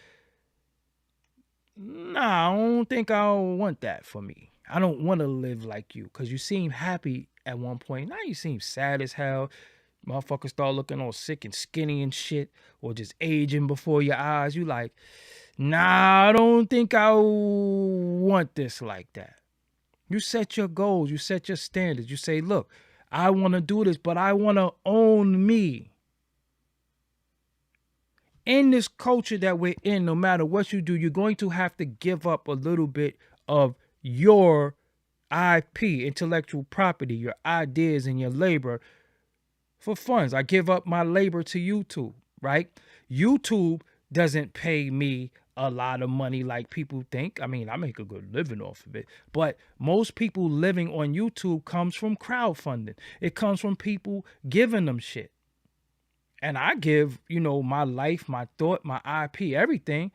A: nah, I don't think I want that for me. I don't want to live like you, because you seem happy at one point. Now you seem sad as hell. Motherfuckers start looking all sick and skinny and shit, or just aging before your eyes. You like, nah, I don't think I want this like that. You set your goals. You set your standards. You say, look, I want to do this, but I want to own me. In this culture that we're in, no matter what you do, you're going to have to give up a little bit of your IP, intellectual property, your ideas and your labor for funds. I give up my labor to YouTube, right? YouTube doesn't pay me a lot of money like people think. I mean, I make a good living off of it, but most people living on YouTube comes from crowdfunding. It comes from people giving them shit. And I give, my life, my thought, my IP, everything.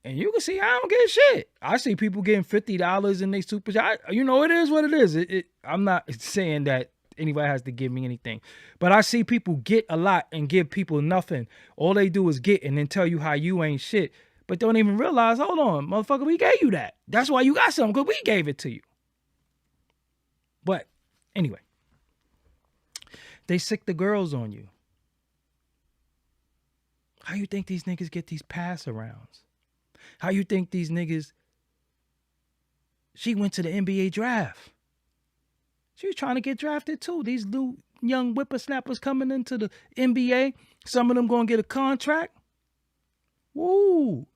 A: And you can see I don't get shit. I see people getting $50 in their super chat. It is what it is. I'm not saying that anybody has to give me anything. But I see people get a lot and give people nothing. All they do is get and then tell you how you ain't shit. But don't even realize, hold on, motherfucker, we gave you that. That's why you got something, because we gave it to you. But anyway, they sick the girls on you. How you think these niggas get these pass arounds? How you think these niggas... She went to the NBA draft. She was trying to get drafted too. These new young whippersnappers coming into the NBA. Some of them gonna get a contract. Woo.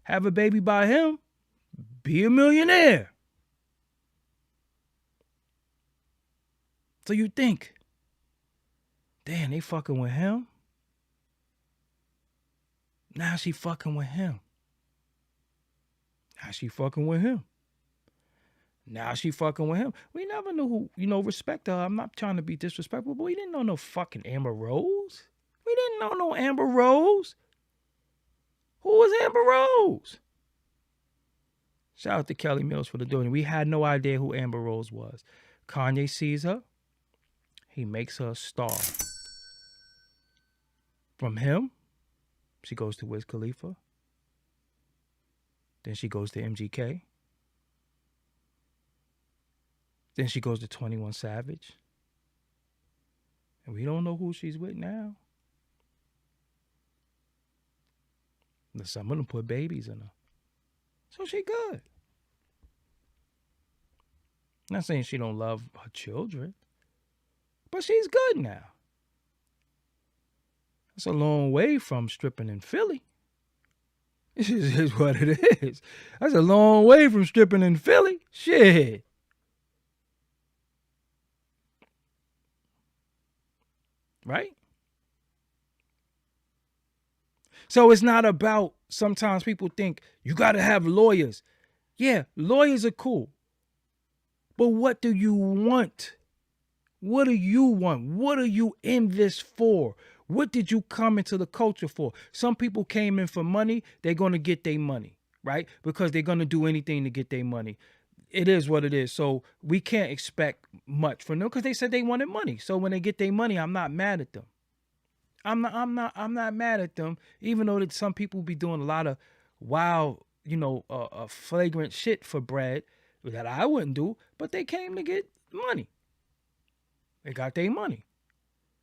A: Have a baby by him. Be a millionaire. So you think, damn, they fucking with him? Now she fucking with him. Now she fucking with him. Now she fucking with him. We never knew who, respect her. I'm not trying to be disrespectful, but we didn't know no fucking Amber Rose. We didn't know no Amber Rose. Who was Amber Rose? Shout out to Kelly Mills for the doing. We had no idea who Amber Rose was. Kanye sees her. He makes her a star. From him, she goes to Wiz Khalifa. Then she goes to MGK. Then she goes to 21 Savage. And we don't know who she's with now. Some of them put babies in her. So she good. Not saying she don't love her children. But she's good now. That's a long way from stripping in Philly. This is what it is. That's a long way from stripping in Philly. Shit. Right? So it's not about, sometimes people think you got to have lawyers. Yeah, lawyers are cool. But what do you want? What do you want? What are you in this for? What did you come into the culture for? Some people came in for money. They're going to get their money, right? Because they're going to do anything to get their money. It is what it is. So we can't expect much from them because they said they wanted money. So when they get their money, I'm not mad at them. I'm not mad at them, even though that some people be doing a lot of wild, flagrant shit for bread that I wouldn't do, but they came to get money. They got their money.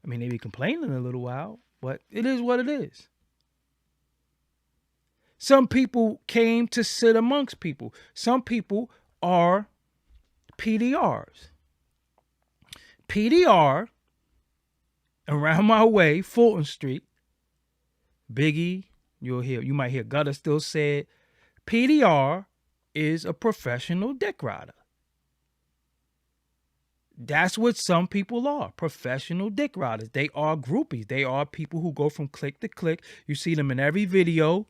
A: I mean, they be complaining a little while, but it is what it is. Some people came to sit amongst people. Some people are PDRs. PDR, around my way, Fulton Street, Biggie, you might hear Gutter still say it. PDR is a professional dick rider. That's what some people are, professional dick riders. They are groupies. They are people who go from click to click. You see them in every video.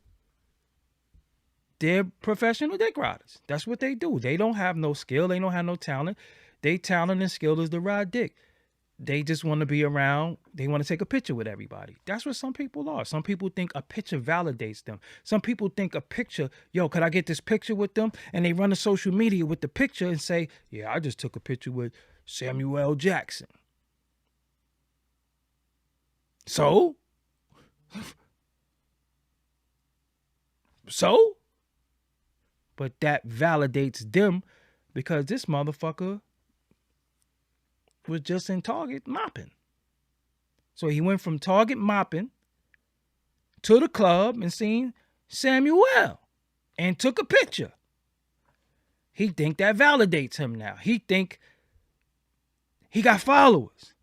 A: They're professional dick riders. That's what they do. They don't have no skill. They don't have no talent. They talent and skill is to ride dick. They just want to be around. They want to take a picture with everybody. That's what some people are. Some people think a picture validates them. Some people think a picture, could I get this picture with them? And they run to social media with the picture and say, yeah, I just took a picture with Samuel L. Jackson. So? But that validates them because this motherfucker was just in Target mopping. So he went from Target mopping to the club and seen Samuel and took a picture. He think that validates him now. He think he got followers.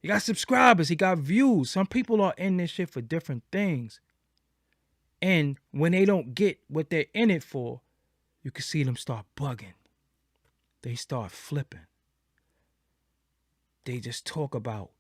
A: He got subscribers. He got views. Some people are in this shit for different things. And when they don't get what they're in it for, you can see them start bugging. They start flipping. They just talk about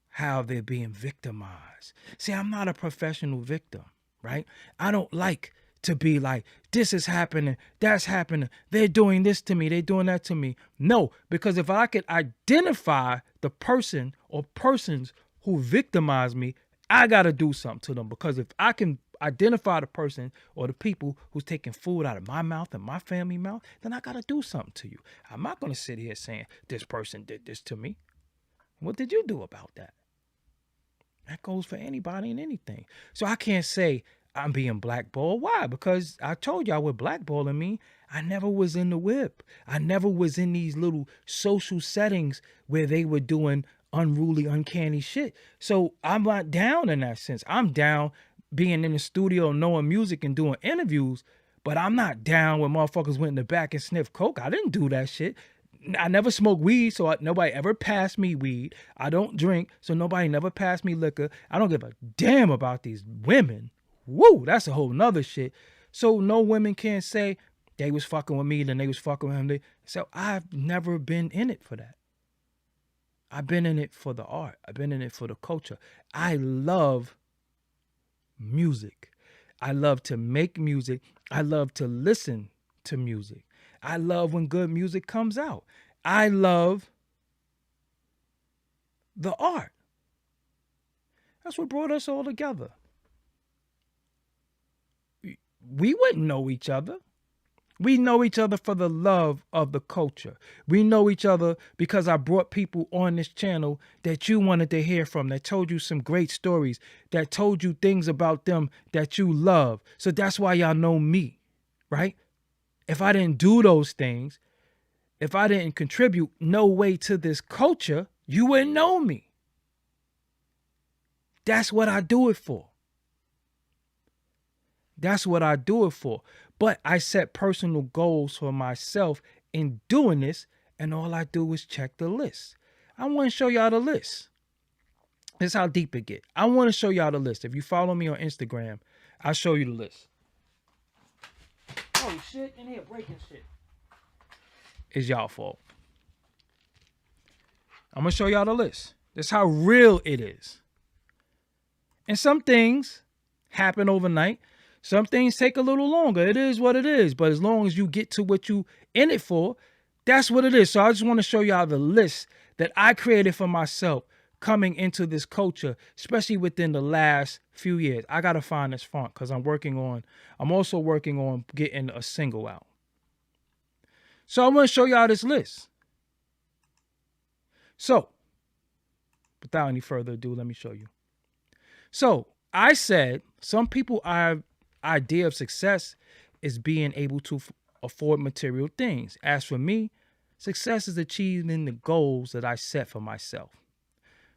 A: how they're being victimized. See, I'm not a professional victim, right? I don't like to be like, this is happening, that's happening, they're doing this to me, they're doing that to me. No, because if I could identify the person or persons who victimize me, I got to do something to them. Because if I can identify the person or the people who's taking food out of my mouth and my family mouth, then I got to do something to you. I'm not going to sit here saying this person did this to me. What did you do about that? That goes for anybody and anything. So I can't say I'm being blackballed. Why? Because I told y'all what blackballing me. I never was in the whip. I never was in these little social settings where they were doing unruly, uncanny shit. So I'm not down in that sense. I'm down being in the studio, knowing music and doing interviews, but I'm not down when motherfuckers went in the back and sniffed coke. I didn't do that shit. I never smoked weed, so nobody ever passed me weed. I don't drink, so nobody never passed me liquor. I don't give a damn about these women. Woo, that's a whole nother shit. So no women can say they was fucking with me, then they was fucking with him. So I've never been in it for that. I've been in it for the art. I've been in it for the culture. I love music. I love to make music. I love to listen to music. I love when good music comes out. I love the art. That's what brought us all together. We wouldn't know each other. We know each other for the love of the culture. We know each other because I brought people on this channel that you wanted to hear from, that told you some great stories, that told you things about them that you love. So that's why y'all know me, right? If I didn't do those things, if I didn't contribute no way to this culture, you wouldn't know me. That's what I do it for. That's what I do it for. But I set personal goals for myself in doing this, and all I do is check the list. I want to show y'all the list. This is how deep it get. I want to show y'all the list. If you follow me on Instagram, I'll show you the list. Oh shit, in here breaking shit. It's y'all fault. I'm going to show y'all the list. That's how real it is. And some things happen overnight. Some things take a little longer. It is what it is. But as long as you get to what you in it for, that's what it is. So I just want to show y'all the list that I created for myself coming into this culture, especially within the last few years. I got to find this font because I'm also working on getting a single out. So I want to show y'all this list. So without any further ado, let me show you. So I said some people idea of success is being able to afford material things. As for me, success is achieving the goals that I set for myself.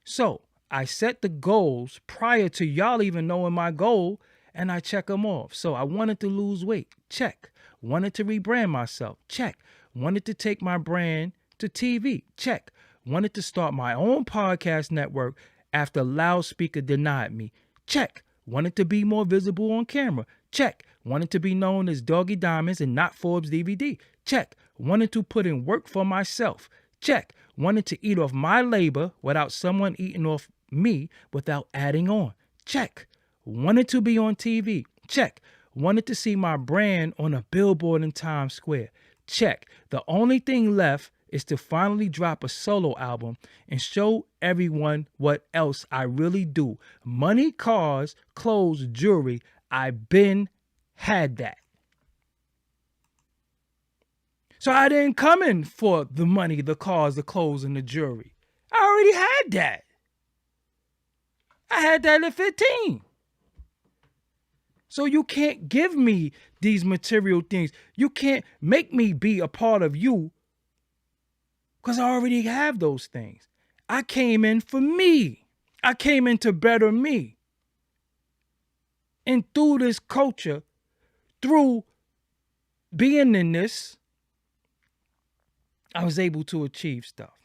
A: So I set the goals prior to y'all even knowing my goal, and I check them off. So I wanted to lose weight. Check. Wanted to rebrand myself. Check. Wanted to take my brand to TV. Check. Wanted to start my own podcast network after Loudspeaker denied me. Check. Wanted to be more visible on camera. Check. Wanted to be known as Doggie Diamonds and not Forbes DVD. Check. Wanted to put in work for myself. Check. Wanted to eat off my labor without someone eating off me without adding on. Check. Wanted to be on TV. Check. Wanted to see my brand on a billboard in Times Square. Check. The only thing left is to finally drop a solo album and show everyone what else I really do. Money, cars, clothes, jewelry. I've been had that. So I didn't come in for the money, the cars, the clothes, and the jewelry. I already had that. I had that at 15. So you can't give me these material things. You can't make me be a part of you because I already have those things. I came in for me. I came in to better me. And through this culture, through being in this, I was able to achieve stuff.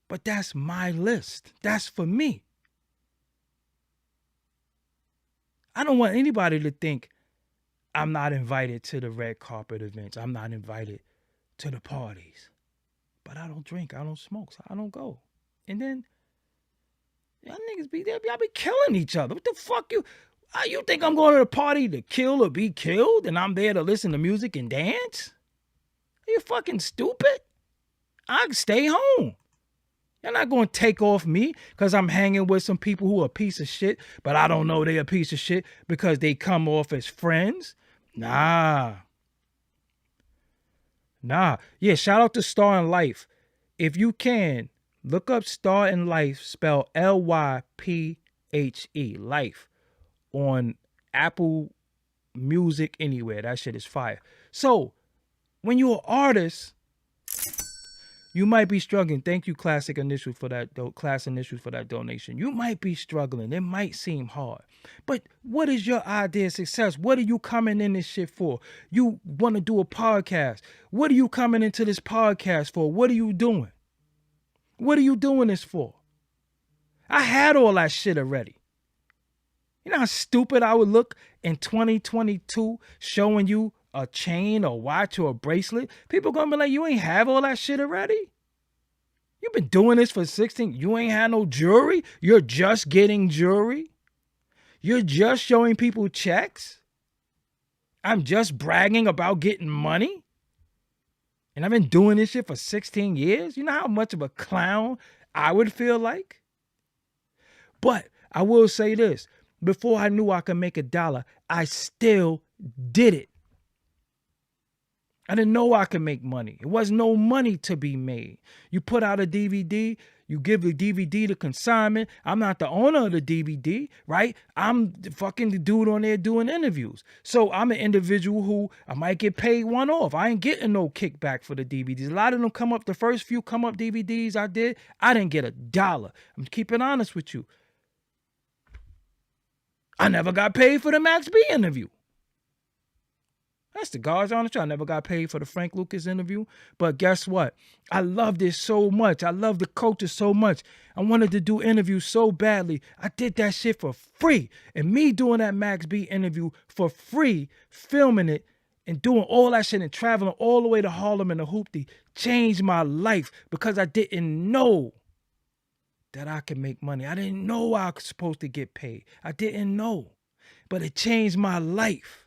A: But that's my list. That's for me. I don't want anybody to think I'm not invited to the red carpet events. I'm not invited to the parties. But I don't drink. I don't smoke. So I don't go. And then y'all niggas be there. Y'all be killing each other. What the fuck you? You think I'm going to the party to kill or be killed and I'm there to listen to music and dance? Are you fucking stupid? I stay home. You're not going to take off me because I'm hanging with some people who are a piece of shit, but I don't know they're a piece of shit because they come off as friends. Nah. Yeah, shout out to Star in Life. If you can, look up Star in Life, spell Lyphe, Life, on Apple Music, anywhere. That shit is fire. So, when you're an artist, you might be struggling. Thank you, Class Initials, for that donation. You might be struggling. It might seem hard. But what is your idea of success? What are you coming in this shit for? You want to do a podcast. What are you coming into this podcast for? What are you doing? What are you doing this for? I had all that shit already. You know how stupid I would look in 2022 showing you a chain or watch or a bracelet? People gonna be like, you ain't have all that shit already? You've been doing this for 16. You ain't had no jewelry? You're just getting jewelry? You're just showing people checks? I'm just bragging about getting money? And I've been doing this shit for 16 years? You know how much of a clown I would feel like? But I will say this. Before I knew I could make $1, I still did it. I didn't know I could make money. It was no money to be made. You put out a DVD, you give the DVD to consignment. I'm not the owner of the DVD, right? I'm the fucking dude on there doing interviews. So I'm an individual who I might get paid one off. I ain't getting no kickback for the DVDs. A lot of them come up, the first few come up DVDs I did, I didn't get $1. I'm keeping honest with you. I never got paid for the Max B interview. That's the God's honest truth. I never got paid for the Frank Lucas interview. But guess what? I loved it so much. I love the culture so much. I wanted to do interviews so badly. I did that shit for free. And me doing that Max B interview for free, filming it, and doing all that shit and traveling all the way to Harlem and the Hoopty changed my life because I didn't know that I could make money. I didn't know I was supposed to get paid. I didn't know. But it changed my life.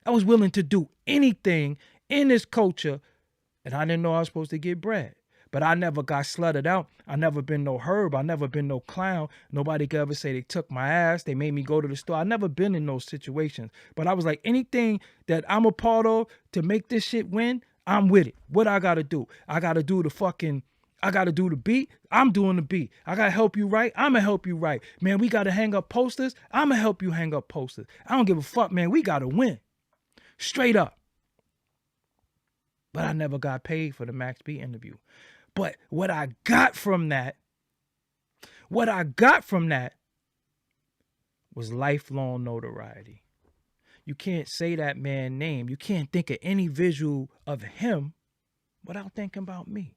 A: I was willing to do anything in this culture, and I didn't know I was supposed to get bread. But I never got slutted out. I never been no herb. I never been no clown. Nobody could ever say they took my ass. They made me go to the store. I never been in those situations. But I was like, anything that I'm a part of to make this shit win, I'm with it. What I got to do? I got to do the beat. I'm doing the beat. I got to help you write. I'm going to help you write. Man, we got to hang up posters. I'm going to help you hang up posters. I don't give a fuck, man. We got to win. Straight up. But I never got paid for the Max B interview. But what I got from that was lifelong notoriety. You can't say that man's name. You can't think of any visual of him without thinking about me.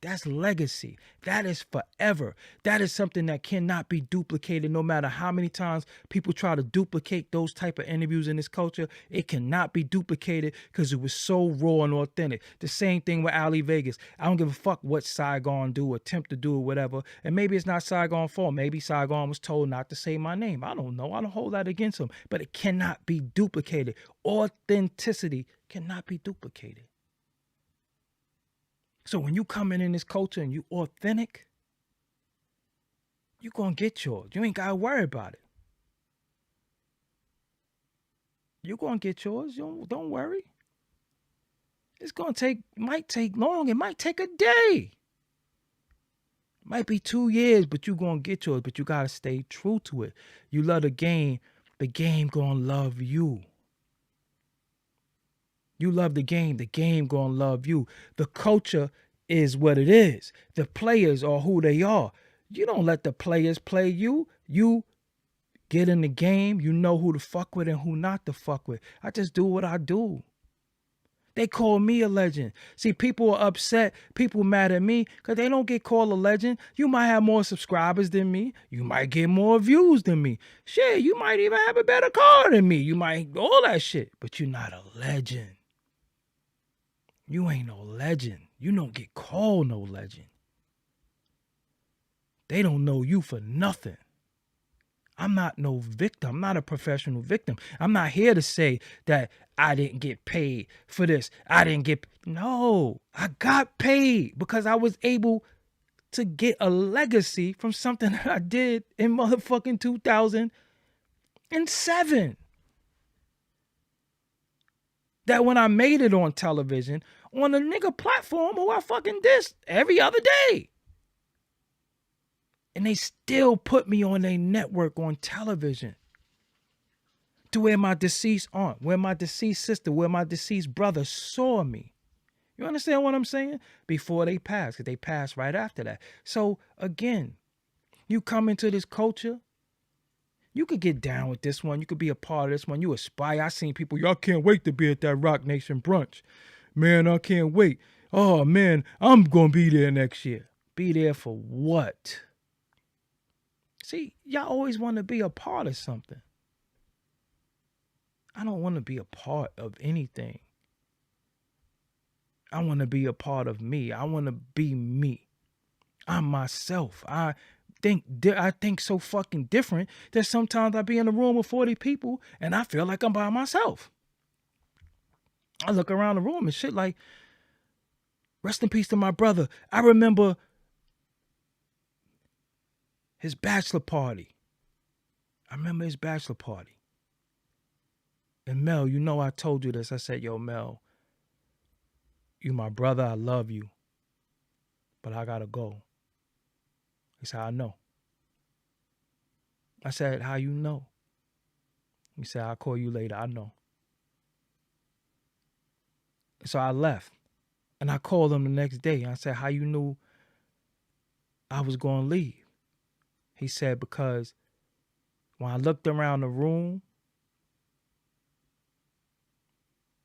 A: That's legacy. That is forever. That is something that cannot be duplicated no matter how many times people try to duplicate those type of interviews in this culture. It cannot be duplicated because it was so raw and authentic. The same thing with Ali Vegas. I don't give a fuck what Saigon do, attempt to do or whatever. And maybe it's not Saigon's fault. Maybe Saigon was told not to say my name. I don't know. I don't hold that against him. But it cannot be duplicated. Authenticity cannot be duplicated. So when you come in this culture and you authentic, you gonna get yours. You ain't gotta worry about it. You gonna get yours. Don't worry. It's gonna might take long. It might take a day. Might be 2 years, but you gonna get yours. But you gotta stay true to it. You love the game gonna love you. You love the game gonna love you. The culture is what it is. The players are who they are. You don't let the players play you. You get in the game. You know who to fuck with and who not to fuck with. I just do what I do. They call me a legend. See, people are upset. People mad at me because they don't get called a legend. You might have more subscribers than me. You might get more views than me. Shit, you might even have a better car than me. You might all that shit. But you're not a legend. You ain't no legend. You don't get called no legend. They don't know you for nothing. I'm not no victim. I'm not a professional victim. I'm not here to say that I didn't get paid for this. I didn't get, no, I got paid because I was able to get a legacy from something that I did in motherfucking 2007. That when I made it on television, on a nigga platform who I fucking diss every other day. And they still put me on a network on television. To where my deceased aunt, where my deceased sister, where my deceased brother saw me. You understand what I'm saying? Before they passed, because they passed right after that. So again, you come into this culture, you could get down with this one. You could be a part of this one. You aspire. I seen people, y'all can't wait to be at that Rock Nation brunch. Man, I can't wait. Oh, man, I'm going to be there next year. Be there for what? See, y'all always want to be a part of something. I don't want to be a part of anything. I want to be a part of me. I want to be me. I'm myself. I think so fucking different that sometimes I be in a room with 40 people and I feel like I'm by myself. I look around the room and shit like, rest in peace to my brother. I remember his bachelor party. And Mel, you know I told you this. I said, yo, Mel, you my brother. I love you. But I gotta go. He said, I know. I said, how you know? He said, I'll call you later. I know. So I left. And I called him the next day. I said, how you knew I was going to leave? He said, because when I looked around the room,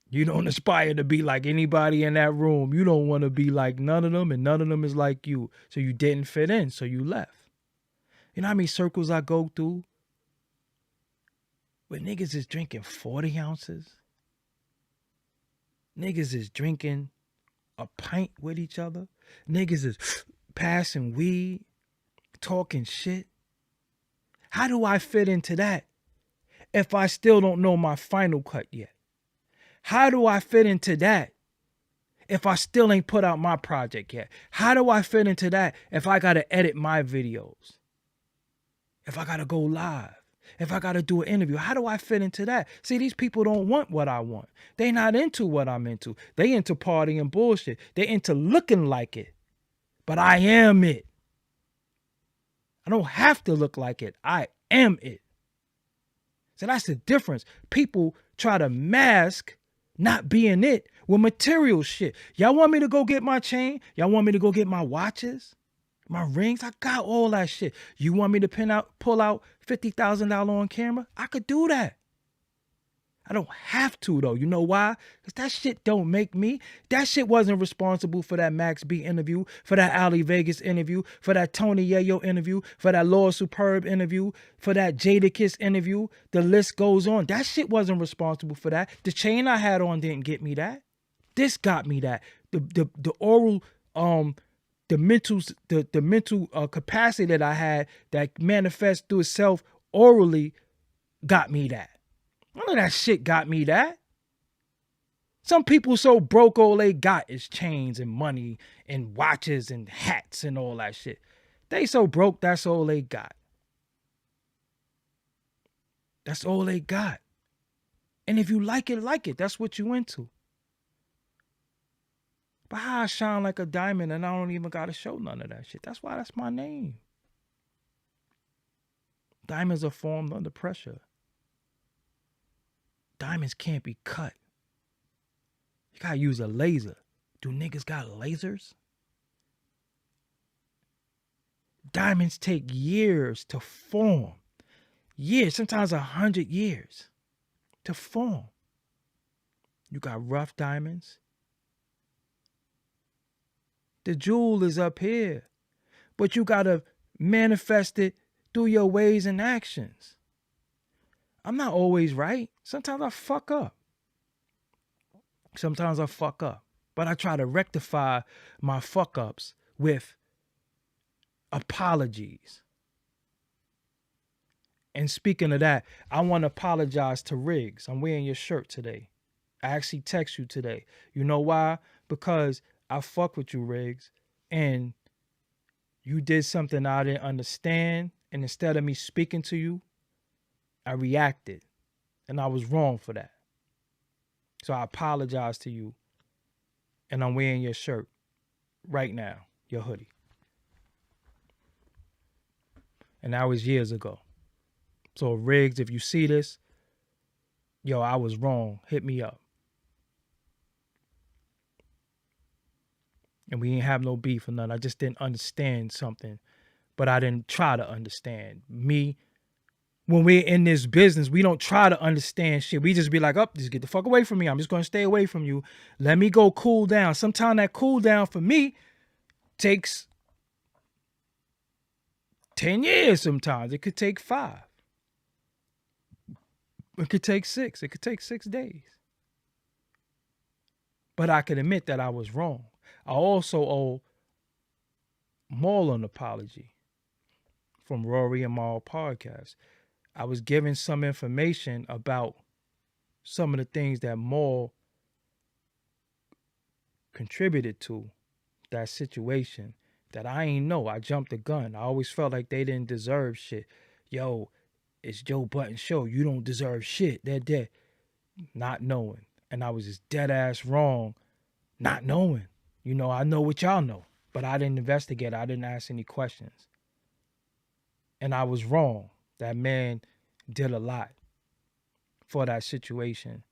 A: you don't aspire to be like anybody in that room. You don't want to be like none of them, and none of them is like you. So you didn't fit in, so you left. You know how many circles I go through where niggas is drinking 40 ounces? Niggas is drinking a pint with each other. Niggas is passing weed, talking shit. How do I fit into that if I still don't know my final cut yet? How do I fit into that if I still ain't put out my project yet? How do I fit into that if I got to edit my videos? If I got to go live? If I got to do an interview? How do I fit into that? See, these people don't want what I want. They not into what I'm into. They into partying and bullshit. They into looking like it. But I am it. I don't have to look like it. I am it. So that's the difference. People try to mask not being it with material shit. Y'all want me to go get my chain? Y'all want me to go get my watches? My rings? I got all that shit. You want me to pull out $50,000 on camera? I could do that. I don't have to though. You know why? Because that shit don't make me. That shit wasn't responsible for that Max B interview, for that Ali Vegas interview, for that Tony Yayo interview, for that Laura Superb interview, for that Jadakiss interview. The list goes on. That shit wasn't responsible for that. The chain I had on didn't get me that. This got me that. The oral the mental capacity that I had that manifests through itself orally got me that. None of that shit got me that. Some people so broke, all they got is chains and money and watches and hats and all that shit. They so broke, that's all they got. That's all they got. And if you like it. That's what you into. But how I shine like a diamond and I don't even got to show none of that shit. That's why that's my name. Diamonds are formed under pressure. Diamonds can't be cut. You gotta use a laser. Do niggas got lasers? Diamonds take years to form. Years, sometimes 100 years to form. You got rough diamonds. The jewel is up here, but you gotta manifest it through your ways and actions. I'm not always right. Sometimes I fuck up. But I try to rectify my fuck ups with apologies And speaking of that, I want to apologize to Riggs. I'm wearing your shirt today. I actually text you today. You know why? Because I fuck with you, Riggs. And you did something I didn't understand. And instead of me speaking to you, I reacted. And I was wrong for that. So I apologize to you. And I'm wearing your shirt right now, your hoodie. And that was years ago. So Riggs, if you see this, yo, I was wrong. Hit me up. And we didn't have no beef or nothing. I just didn't understand something. But I didn't try to understand. Me, when we're in this business, we don't try to understand shit. We just be like, oh, just get the fuck away from me. I'm just going to stay away from you. Let me go cool down. Sometimes that cool down for me takes 10 years sometimes. It could take 5. It could take 6. It could take 6 days. But I can admit that I was wrong. I also owe Maul an apology from Rory and Maul podcast. I was given some information about some of the things that Maul contributed to that situation that I ain't know. I jumped the gun. I always felt like they didn't deserve shit. Yo, it's Joe Budden show. You don't deserve shit. They're dead. Not knowing. And I was just dead ass wrong. Not knowing. You know, I know what y'all know. But I didn't investigate. I didn't ask any questions. And I was wrong. That man did a lot for that situation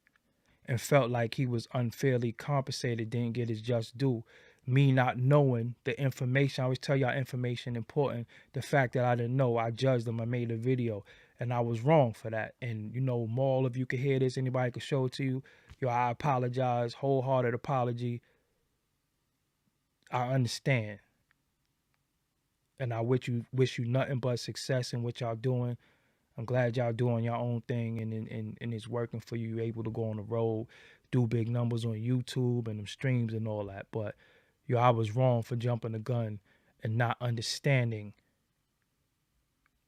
A: and felt like he was unfairly compensated, didn't get his just due. Me not knowing the information, I always tell y'all information important. The fact that I didn't know, I judged him, I made a video, and I was wrong for that. And, you know, Maul, if you could hear this, anybody could show it to you, yo, I apologize, wholehearted apology. I understand. And I wish you nothing but success in what y'all doing. I'm glad y'all doing your own thing and it's working for you. You're able to go on the road, do big numbers on YouTube and them streams and all that. But yo, I was wrong for jumping the gun and not understanding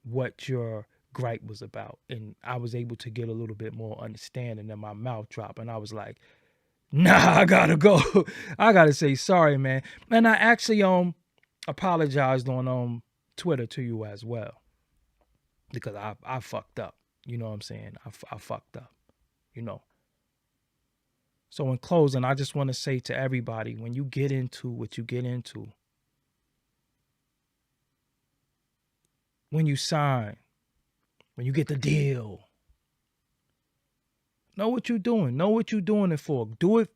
A: what your gripe was about. And I was able to get a little bit more understanding, and my mouth dropped. And I was like, nah, I gotta go. I gotta say sorry, man. And I actually apologized on Twitter to you as well. Because I fucked up. You know what I'm saying? I fucked up. You know. So in closing, I just want to say to everybody, when you get into what you get into, when you sign, when you get the deal, know what you're doing. Know what you're doing it for. Do it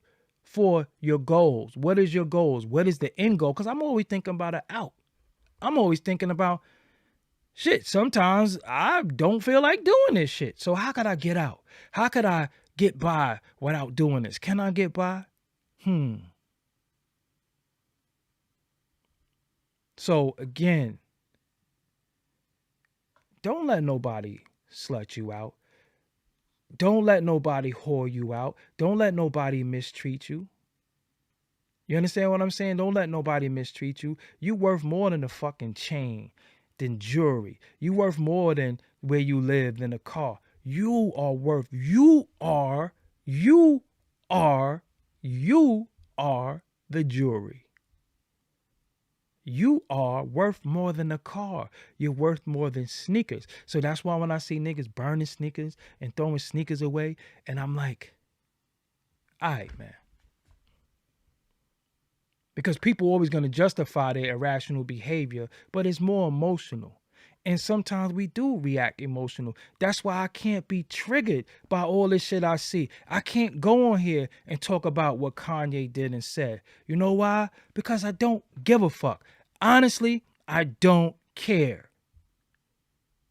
A: for your goals. What is your goals? What is the end goal? Because I'm always thinking about an out. I'm always thinking about, shit, sometimes I don't feel like doing this shit. So how could I get out? How could I get by without doing this? Can I get by? So again, don't let nobody slut you out. Don't let nobody whore you out. Don't let nobody mistreat you. You understand what I'm saying? Don't let nobody mistreat you. You worth more than a fucking chain, than jewelry. You worth more than where you live, than a car. You are worth, you are the jewelry. You are worth more than a car. You're worth more than sneakers. So that's why when I see niggas burning sneakers and throwing sneakers away, and I'm like, all right, man. Because people are always going to justify their irrational behavior, but it's more emotional. And sometimes we do react emotional. That's why I can't be triggered by all this shit I see. I can't go on here and talk about what Kanye did and said. You know why? Because I don't give a fuck. Honestly, I don't care.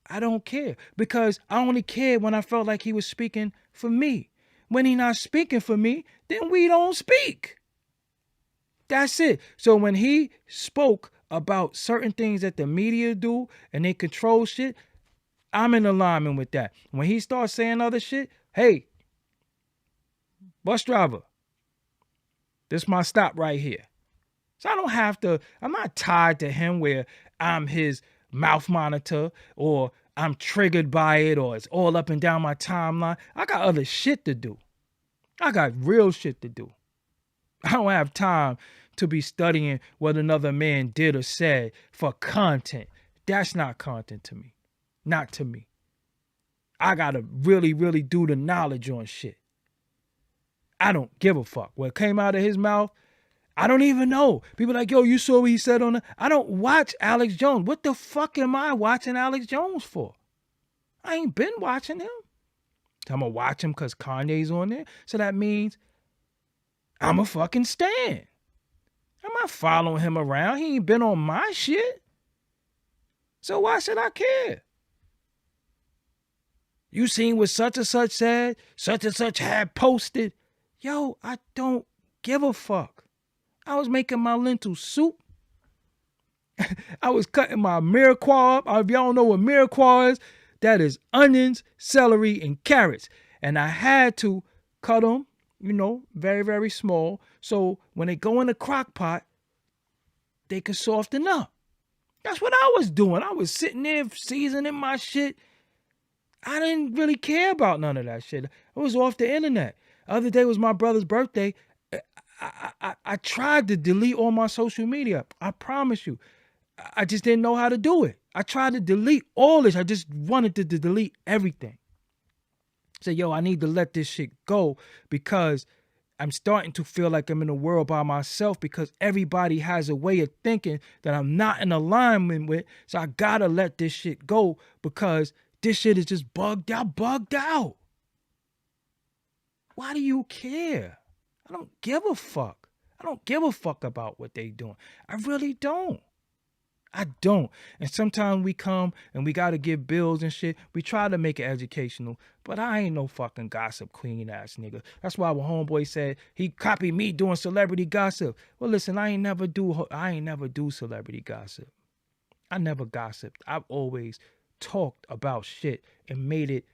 A: I don't care. Because I only cared when I felt like he was speaking for me. When he's not speaking for me, then we don't speak. That's it. So when he spoke about certain things that the media do and they control shit, I'm in alignment with that. When he starts saying other shit, hey, bus driver, this is my stop right here. So I don't have to, I'm not tied to him where I'm his mouth monitor or I'm triggered by it or it's all up and down my timeline. I got other shit to do. I got real shit to do. I don't have time to be studying what another man did or said for content. That's not content to me. Not to me. I gotta really, really do the knowledge on shit. I don't give a fuck. What came out of his mouth, I don't even know. People like, yo, you saw what he said on the... I don't watch Alex Jones. What the fuck am I watching Alex Jones for? I ain't been watching him. I'm gonna watch him because Kanye's on there. So that means I'm a fucking stan. I'm not following him around. He ain't been on my shit. So why should I care? You seen what such and such said? Such and such had posted? Yo, I don't give a fuck. I was making my lentil soup. I was cutting my mirepoix up. If y'all don't know what mirepoix is, that is onions, celery, and carrots. And I had to cut them, very, very small. So when they go in the crock pot, they can soften up. That's what I was doing. I was sitting there seasoning my shit. I didn't really care about none of that shit. I was off the internet. The other day was my brother's birthday. I tried to delete all my social media. I promise you. I just didn't know how to do it. I tried to delete all this. I just wanted to delete everything. Say, yo, I need to let this shit go because I'm starting to feel like I'm in a world by myself because everybody has a way of thinking that I'm not in alignment with. So I gotta let this shit go because this shit is just bugged out. Why do you care? I don't give a fuck. I don't give a fuck about what they doing. I really don't. I don't. And sometimes we come and we got to give bills and shit. We try to make it educational, but I ain't no fucking gossip queen ass nigga. That's why when homeboy said he copied me doing celebrity gossip. Well, listen, I ain't never do celebrity gossip. I never gossiped. I've always talked about shit and made it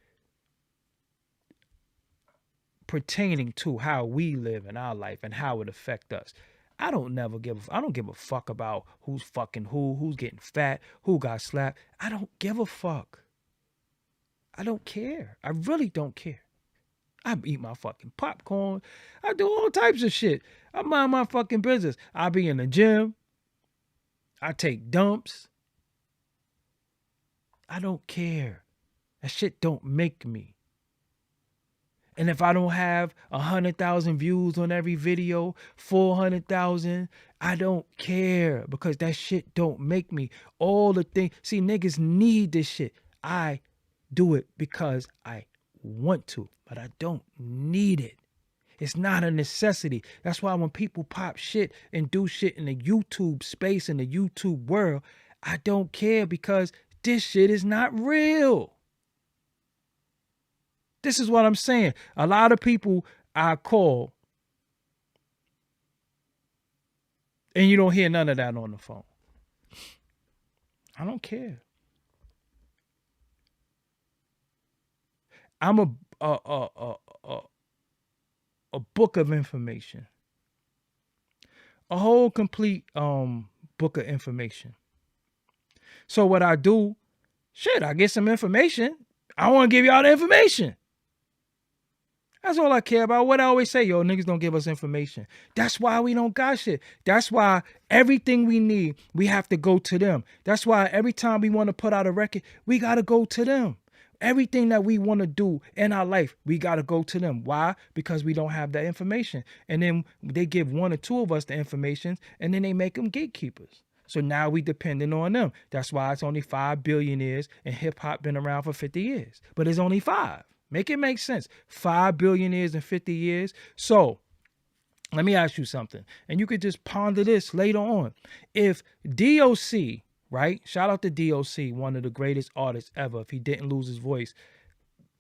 A: pertaining to how we live in our life and how it affect us. I don't give a fuck about who's fucking who's getting fat, who got slapped. I don't give a fuck. I don't care. I really don't care. I eat my fucking popcorn. I do all types of shit. I mind my fucking business. I be in the gym. I take dumps. I don't care. That shit don't make me. And if I don't have 100,000 views on every video, 400,000, I don't care because that shit don't make me. All the things, see, niggas need this shit. I do it because I want to, but I don't need it. It's not a necessity. That's why when people pop shit and do shit in the YouTube space, in the YouTube world, I don't care because this shit is not real. This is what I'm saying. A lot of people I call and you don't hear none of that on the phone. I don't care. I'm a book of information. A whole complete book of information. So what I do, I get some information. I want to give y'all the information. That's all I care about. What I always say, yo, niggas don't give us information. That's why we don't got shit. That's why everything we need, we have to go to them. That's why every time we want to put out a record, we got to go to them. Everything that we want to do in our life, we got to go to them. Why? Because we don't have that information. And then they give one or two of us the information, and then they make them gatekeepers. So now we depending on them. That's why it's only 5 billionaires and hip hop been around for 50 years. But it's only 5. Make it make sense. 5 billionaires in 50 years. So let me ask you something. And you could just ponder this later on. If DOC, right? Shout out to DOC, one of the greatest artists ever. If he didn't lose his voice,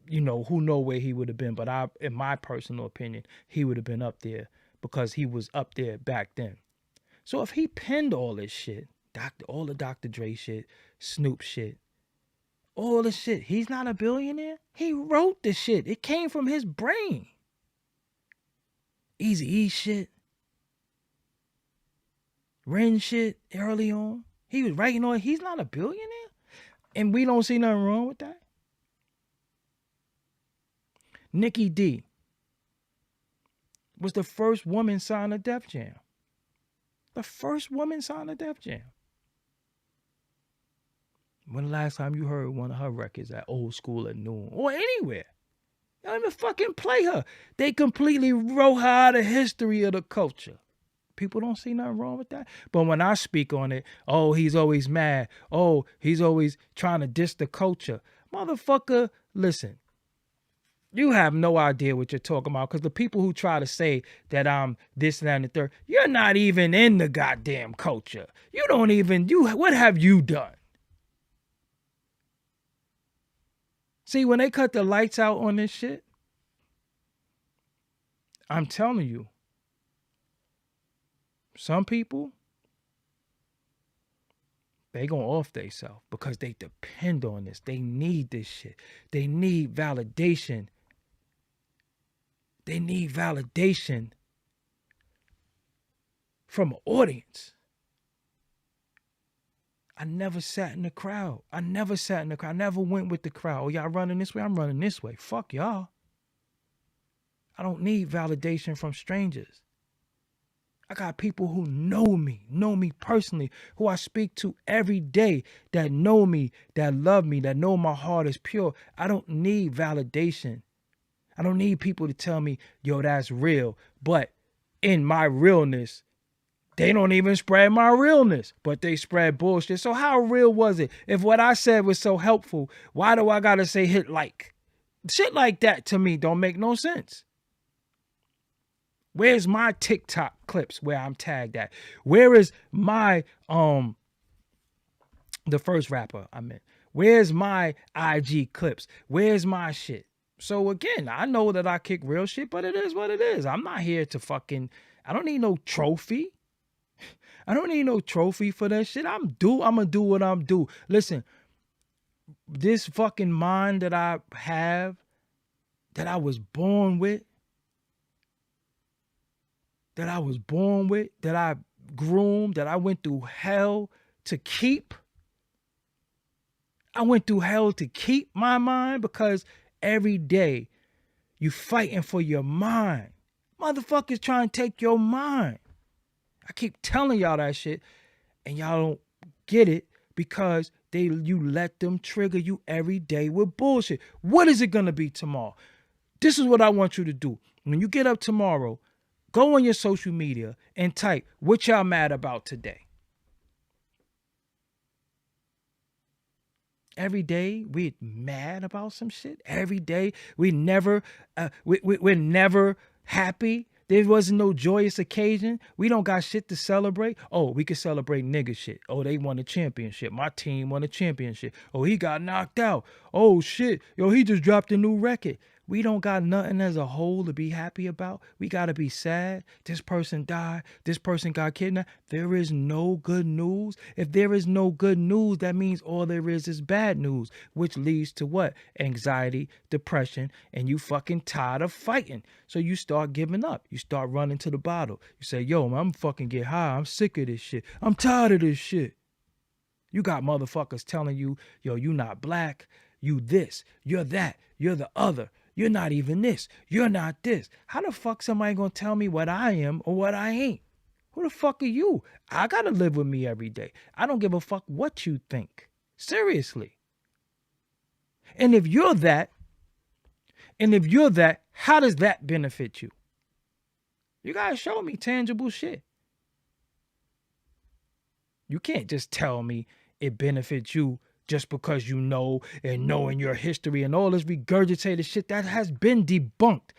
A: who know where he would have been. But in my personal opinion, he would have been up there because he was up there back then. So if he penned all this shit, all the Dr. Dre shit, Snoop shit, all the shit, he's not a billionaire? He wrote the shit. It came from his brain. Eazy-E shit. Ren shit early on. He was writing on it. He's not a billionaire? And we don't see nothing wrong with that. Nikki D was the first woman signed to Def Jam. The first woman signed to Def Jam. When the last time you heard one of her records at Old School at noon or anywhere? They don't even fucking play her. They completely wrote her out of history of the culture. People don't see nothing wrong with that. But when I speak on it, oh, he's always mad. Oh, he's always trying to diss the culture. Motherfucker, listen. You have no idea what you're talking about, because the people who try to say that I'm this, that, and the third, you're not even in the goddamn culture. You don't even, what have you done? See, when they cut the lights out on this shit, I'm telling you, some people, they gonna off theyself because they depend on this. They need this shit. They need validation. They need validation from an audience. I never sat in the crowd. I never went with the crowd. Oh, y'all running this way? I'm running this way. Fuck y'all. I don't need validation from strangers. I got people who know me personally, who I speak to every day, that know me, that love me, that know my heart is pure. I don't need validation. I don't need people to tell me, yo, that's real. But in my realness, they don't even spread my realness, but they spread bullshit. So how real was it? If what I said was so helpful, why do I gotta say hit like? Shit like that to me don't make no sense. Where's my TikTok clips where I'm tagged at? Where is my the first rapper I meant? Where's my IG clips? Where's my shit? So again, I know that I kick real shit, but it is what it is. I'm not here to fucking, I don't need no trophy. I don't need no trophy for that shit. I'm gonna do what I'm do. Listen, this fucking mind that I have, that I was born with, that I groomed, that I went through hell to keep. I went through hell to keep my mind, because every day you fighting for your mind. Motherfuckers trying to take your mind. I keep telling y'all that shit, and y'all don't get it because you let them trigger you every day with bullshit. What is it gonna be tomorrow? This is what I want you to do. When you get up tomorrow, go on your social media and type what y'all mad about today. Every day we're mad about some shit. Every day we're never happy. There wasn't no joyous occasion. We don't got shit to celebrate. Oh, we can celebrate nigga shit. Oh, they won a championship. My team won a championship. Oh, he got knocked out. Oh, shit. Yo, he just dropped a new record. We don't got nothing as a whole to be happy about. We got to be sad. This person died. This person got kidnapped. There is no good news. If there is no good news, that means all there is bad news, which leads to what? Anxiety, depression, and you fucking tired of fighting. So you start giving up. You start running to the bottle. You say, yo, man, I'm fucking get high. I'm sick of this shit. I'm tired of this shit. You got motherfuckers telling you, yo, you not black. You this. You're that. You're the other. You're not even this. You're not this. How the fuck somebody gonna tell me what I am or what I ain't? Who the fuck are you? I gotta live with me every day. I don't give a fuck what you think. Seriously. And if you're that, how does that benefit you? You gotta show me tangible shit. You can't just tell me it benefits you just because you know, and knowing your history and all this regurgitated shit that has been debunked.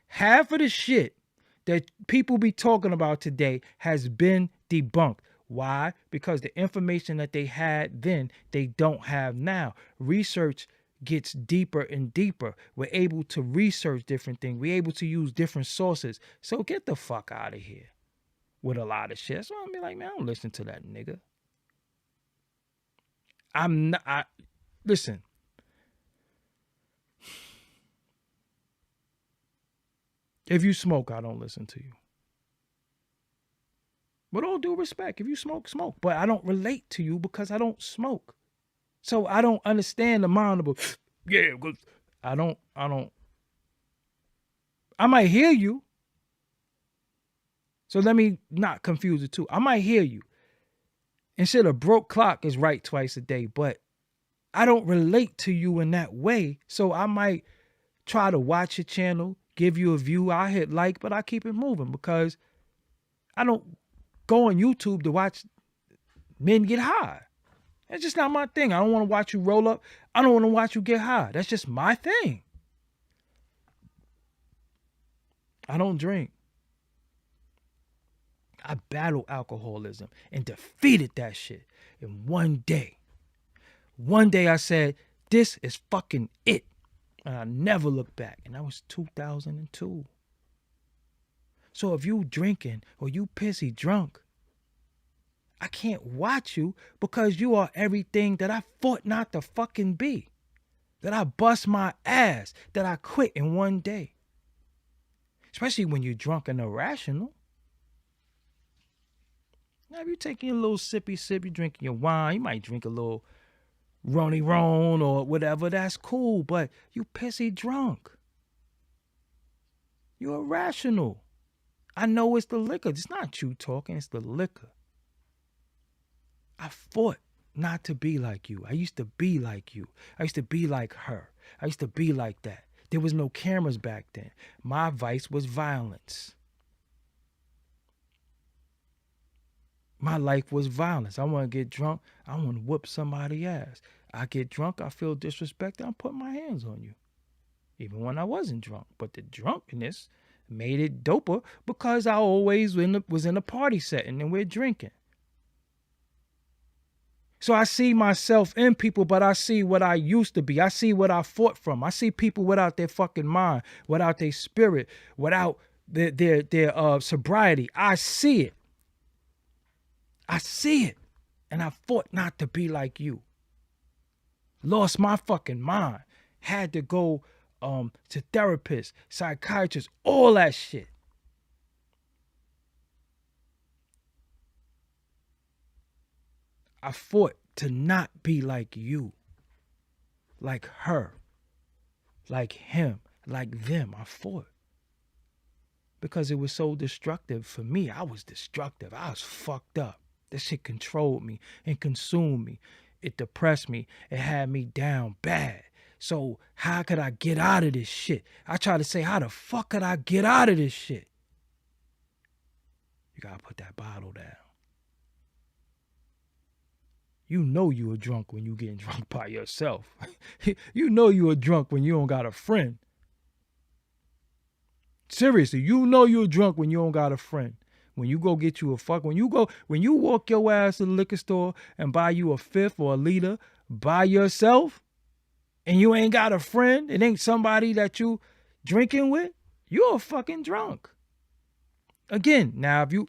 A: Half of the shit that people be talking about today has been debunked. Why? Because the information that they had then, they don't have now. Research gets deeper and deeper. We're able to research different things. We're able to use different sources. So get the fuck out of here with a lot of shit. So I'm be like, man, I don't listen to that nigga. Listen. If you smoke, I don't listen to you. With all due respect, if you smoke, smoke. But I don't relate to you because I don't smoke. So I don't understand the mind of yeah, 'cause I don't I might hear you. So let me not confuse the two. I might hear you. And shit, a broke clock is right twice a day, but I don't relate to you in that way. So I might try to watch your channel, give you a view. I hit like, but I keep it moving because I don't go on YouTube to watch men get high. That's just not my thing. I don't want to watch you roll up. I don't want to watch you get high. That's just my thing. I don't drink. I battled alcoholism and defeated that shit in one day. One day I said, this is fucking it. And I never looked back. And that was 2002. So if you drinking or you pissy drunk, I can't watch you because you are everything that I fought not to fucking be. That I bust my ass, that I quit in one day. Especially when you're drunk and irrational. Now if you're taking a little sippy sip, you're drinking your wine, you might drink a little Rony Ron or whatever, that's cool, but you pissy drunk. You're irrational. I know it's the liquor. It's not you talking, it's the liquor. I fought not to be like you. I used to be like you. I used to be like her. I used to be like that. There was no cameras back then. My vice was violence. My life was violence. I want to get drunk. I want to whoop somebody's ass. I get drunk. I feel disrespected. I'm putting my hands on you. Even when I wasn't drunk. But the drunkenness made it doper because I always was in a party setting and we're drinking. So I see myself in people, but I see what I used to be. I see what I fought from. I see people without their fucking mind, without their spirit, without their sobriety. I see it. I see it. And I fought not to be like you. Lost my fucking mind. Had to go to therapists, psychiatrists, all that shit. I fought to not be like you, like her, like him, like them. I fought because it was so destructive for me. I was destructive. I was fucked up. That shit controlled me and consumed me. It depressed me. It had me down bad. So how could I get out of this shit? I try to say, how the fuck could I get out of this shit? You gotta put that bottle down. You know you were drunk when you getting drunk by yourself. You know you were drunk when you don't got a friend. Seriously, you know you're drunk when you don't got a friend. When you go get you a fuck, when you walk your ass to the liquor store and buy you a fifth or a liter by yourself, and you ain't got a friend, it ain't somebody that you drinking with, you're fucking drunk. Again, now if you,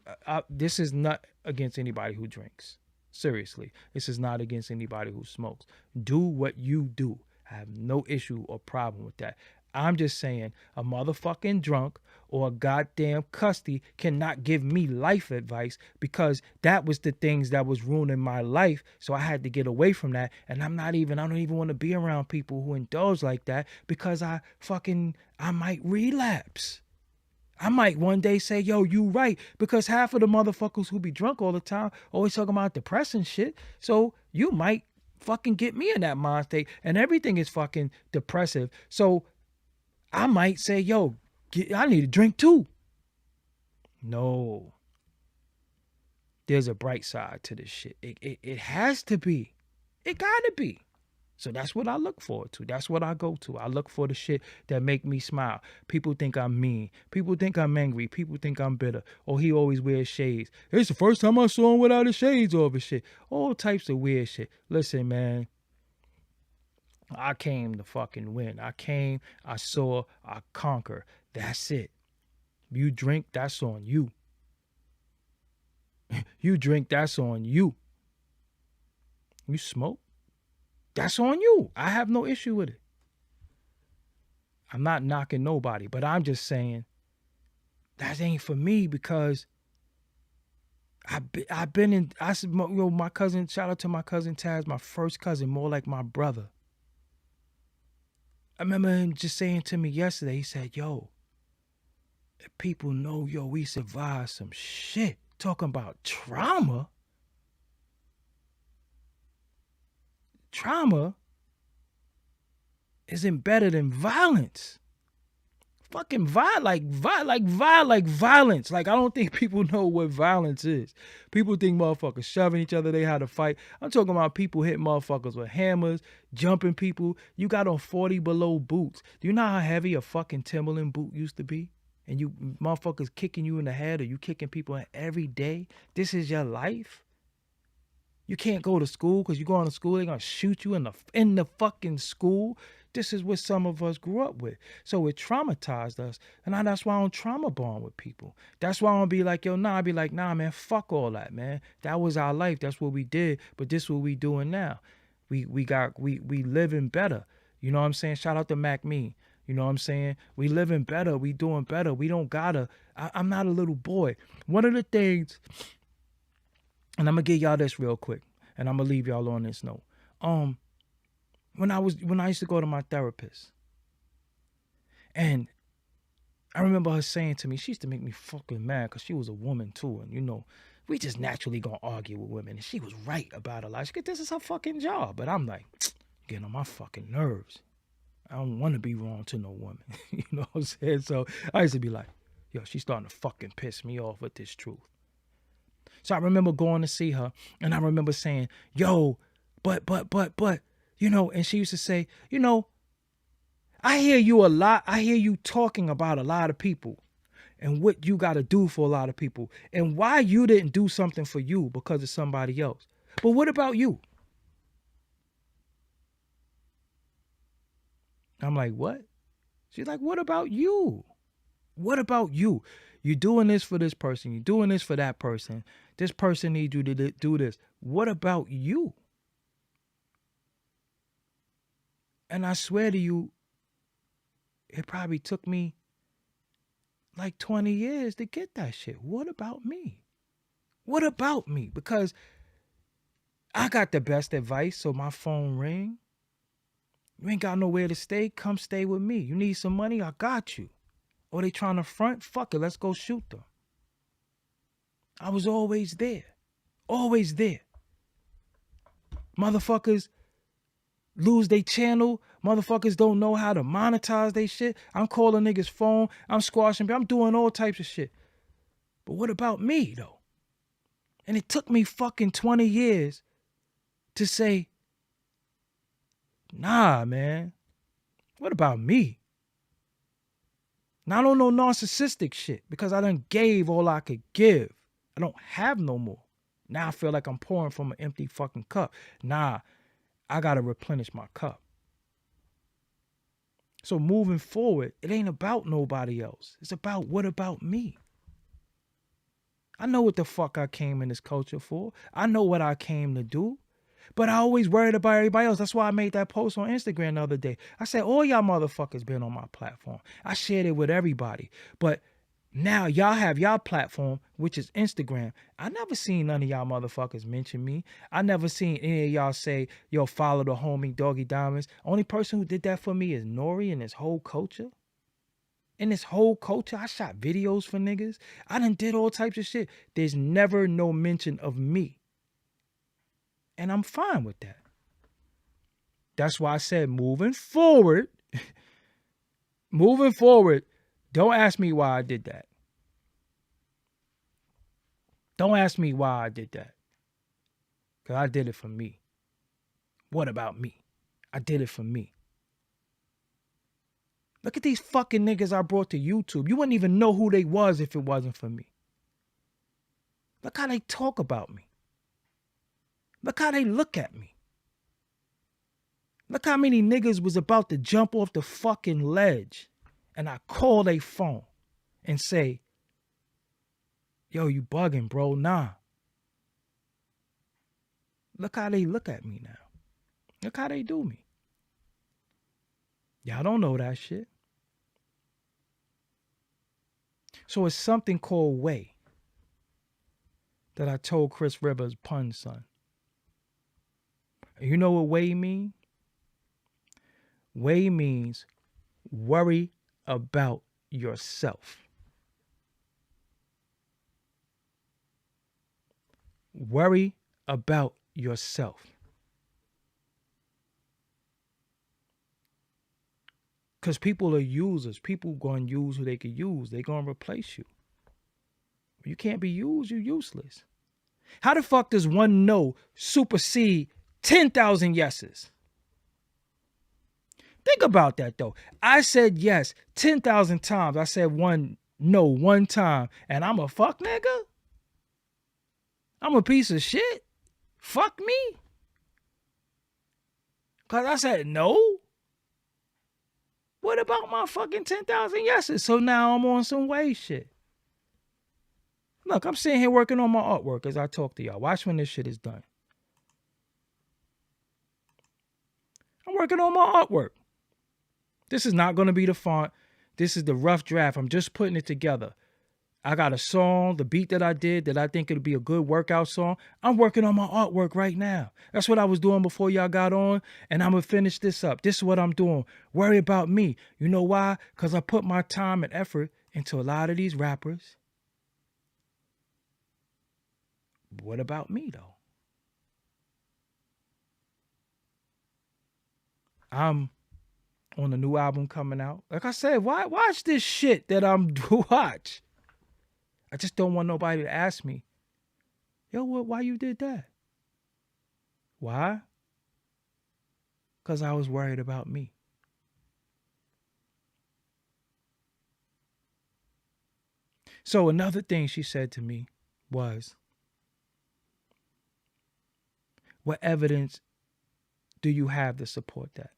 A: this is not against anybody who drinks. Seriously, this is not against anybody who smokes. Do what you do. I have no issue or problem with that. I'm just saying a motherfucking drunk or a goddamn custody cannot give me life advice because that was the things that was ruining my life. So I had to get away from that. And I don't even want to be around people who indulge like that because I might relapse. I might one day say, yo, you right. Because half of the motherfuckers who be drunk all the time always talking about depressing shit. So you might fucking get me in that mind state and everything is fucking depressive. So I might say, yo, I need a drink too. No. There's a bright side to this shit. It has to be. It gotta be. So that's what I look forward to. That's what I go to. I look for the shit that make me smile. People think I'm mean. People think I'm angry. People think I'm bitter. Or he always wears shades. It's the first time I saw him without his shades over shit. All types of weird shit. Listen, man. I came to fucking win. I came, I saw, I conquer. That's it. You drink, that's on you. You drink, that's on you. You smoke, that's on you. I have no issue with it. I'm not knocking nobody, but I'm just saying that ain't for me because I've been in. I said, yo, my cousin. Shout out to my cousin Taz, my first cousin, more like my brother. I remember him just saying to me yesterday. He said, "Yo, if people know, yo, we survived some shit. Talking about trauma. Trauma isn't better than violence. Fucking violence. Like, I don't think people know what violence is. People think motherfuckers shoving each other, they had to fight. I'm talking about people hitting motherfuckers with hammers, jumping people. You got on 40 below boots. Do you know how heavy a fucking Timberland boot used to be? And you motherfuckers kicking you in the head, or you kicking people every day? This is your life? You can't go to school because you go to school, they're gonna shoot you in the fucking school. This is what some of us grew up with. So it traumatized us. And that's why I don't trauma bond with people. That's why I don't be like, yo, nah, I be like, nah, man, fuck all that, man. That was our life. That's what we did. But this is what we doing now. We living better. You know what I'm saying? Shout out to Mac Me. You know what I'm saying? We living better. We doing better. We don't gotta. I'm not a little boy. One of the things, and I'm gonna give y'all this real quick, and I'm gonna leave y'all on this note. When I used to go to my therapist, and I remember her saying to me, she used to make me fucking mad because she was a woman too, and you know, we just naturally gonna argue with women, and she was right about a lot. She said, this is her fucking job, but I'm like, getting on my fucking nerves. I don't want to be wrong to no woman, you know what I'm saying? So I used to be like, yo, she's starting to fucking piss me off with this truth. So I remember going to see her, and I remember saying, yo, but, you know, and she used to say, you know, I hear you a lot. I hear you talking about a lot of people and what you got to do for a lot of people and why you didn't do something for you because of somebody else. But what about you? I'm like, what? She's like, what about you? What about you? You're doing this for this person. You're doing this for that person. This person needs you to do this. What about you? And I swear to you, it probably took me like 20 years to get that shit. What about me? What about me? Because I got the best advice, so my phone ring. You ain't got nowhere to stay? Come stay with me. You need some money? I got you. Or they trying to front? Fuck it, let's go shoot them. I was always there. Always there. Motherfuckers lose their channel. Motherfuckers don't know how to monetize their shit. I'm calling niggas' phone. I'm squashing. I'm doing all types of shit. But what about me, though? And it took me fucking 20 years to say, nah, man. What about me? Now, I don't know narcissistic shit because I done gave all I could give. I don't have no more. Now I feel like I'm pouring from an empty fucking cup. Nah, I got to replenish my cup. So moving forward, it ain't about nobody else. It's about what about me? I know what the fuck I came in this culture for. I know what I came to do. But I always worried about everybody else. That's why I made that post on Instagram the other day. I said, all y'all motherfuckers been on my platform. I shared it with everybody. But now y'all have y'all platform, which is Instagram. I never seen none of y'all motherfuckers mention me. I never seen any of y'all say, yo, follow the homie Doggie Diamonds. Only person who did that for me is Nori and his whole culture. In this whole culture, I shot videos for niggas. I done did all types of shit. There's never no mention of me. And I'm fine with that. That's why I said moving forward, don't ask me why I did that. Don't ask me why I did that. Because I did it for me. What about me? I did it for me. Look at these fucking niggas I brought to YouTube. You wouldn't even know who they was if it wasn't for me. Look how they talk about me. Look how they look at me. Look how many niggas was about to jump off the fucking ledge and I call their phone and say, yo, you bugging, bro. Nah. Look how they look at me now. Look how they do me. Y'all don't know that shit. So it's something called way. that I told Chris Rivers pun, son. You know what way mean? Way means worry about yourself. Worry about yourself. Because people are users. People going to use who they can use. They're going to replace you. You can't be used. You're useless. How the fuck does one no supersede 10,000 yeses? Think about that, though. I said yes 10,000 times. I said one no one time. And I'm a fuck nigga? I'm a piece of shit? Fuck me? Because I said no? What about my fucking 10,000 yeses? So now I'm on some way shit. Look, I'm sitting here working on my artwork as I talk to y'all. Watch when this shit is done. I'm working on my artwork. This is not going to be the font. This is the rough draft. I'm just putting it together. I got a song, the beat that I did, that I think it'll be a good workout song. I'm working on my artwork right now. That's what I was doing before y'all got on, and I'm going to finish this up. This is what I'm doing. Worry about me. You know why? Because I put my time and effort into a lot of these rappers. What about me, though? I'm on a new album coming out. Like I said, watch this shit that I'm watch. I just don't want nobody to ask me, yo, why you did that? Why? Because I was worried about me. So another thing she said to me was, what evidence do you have to support that?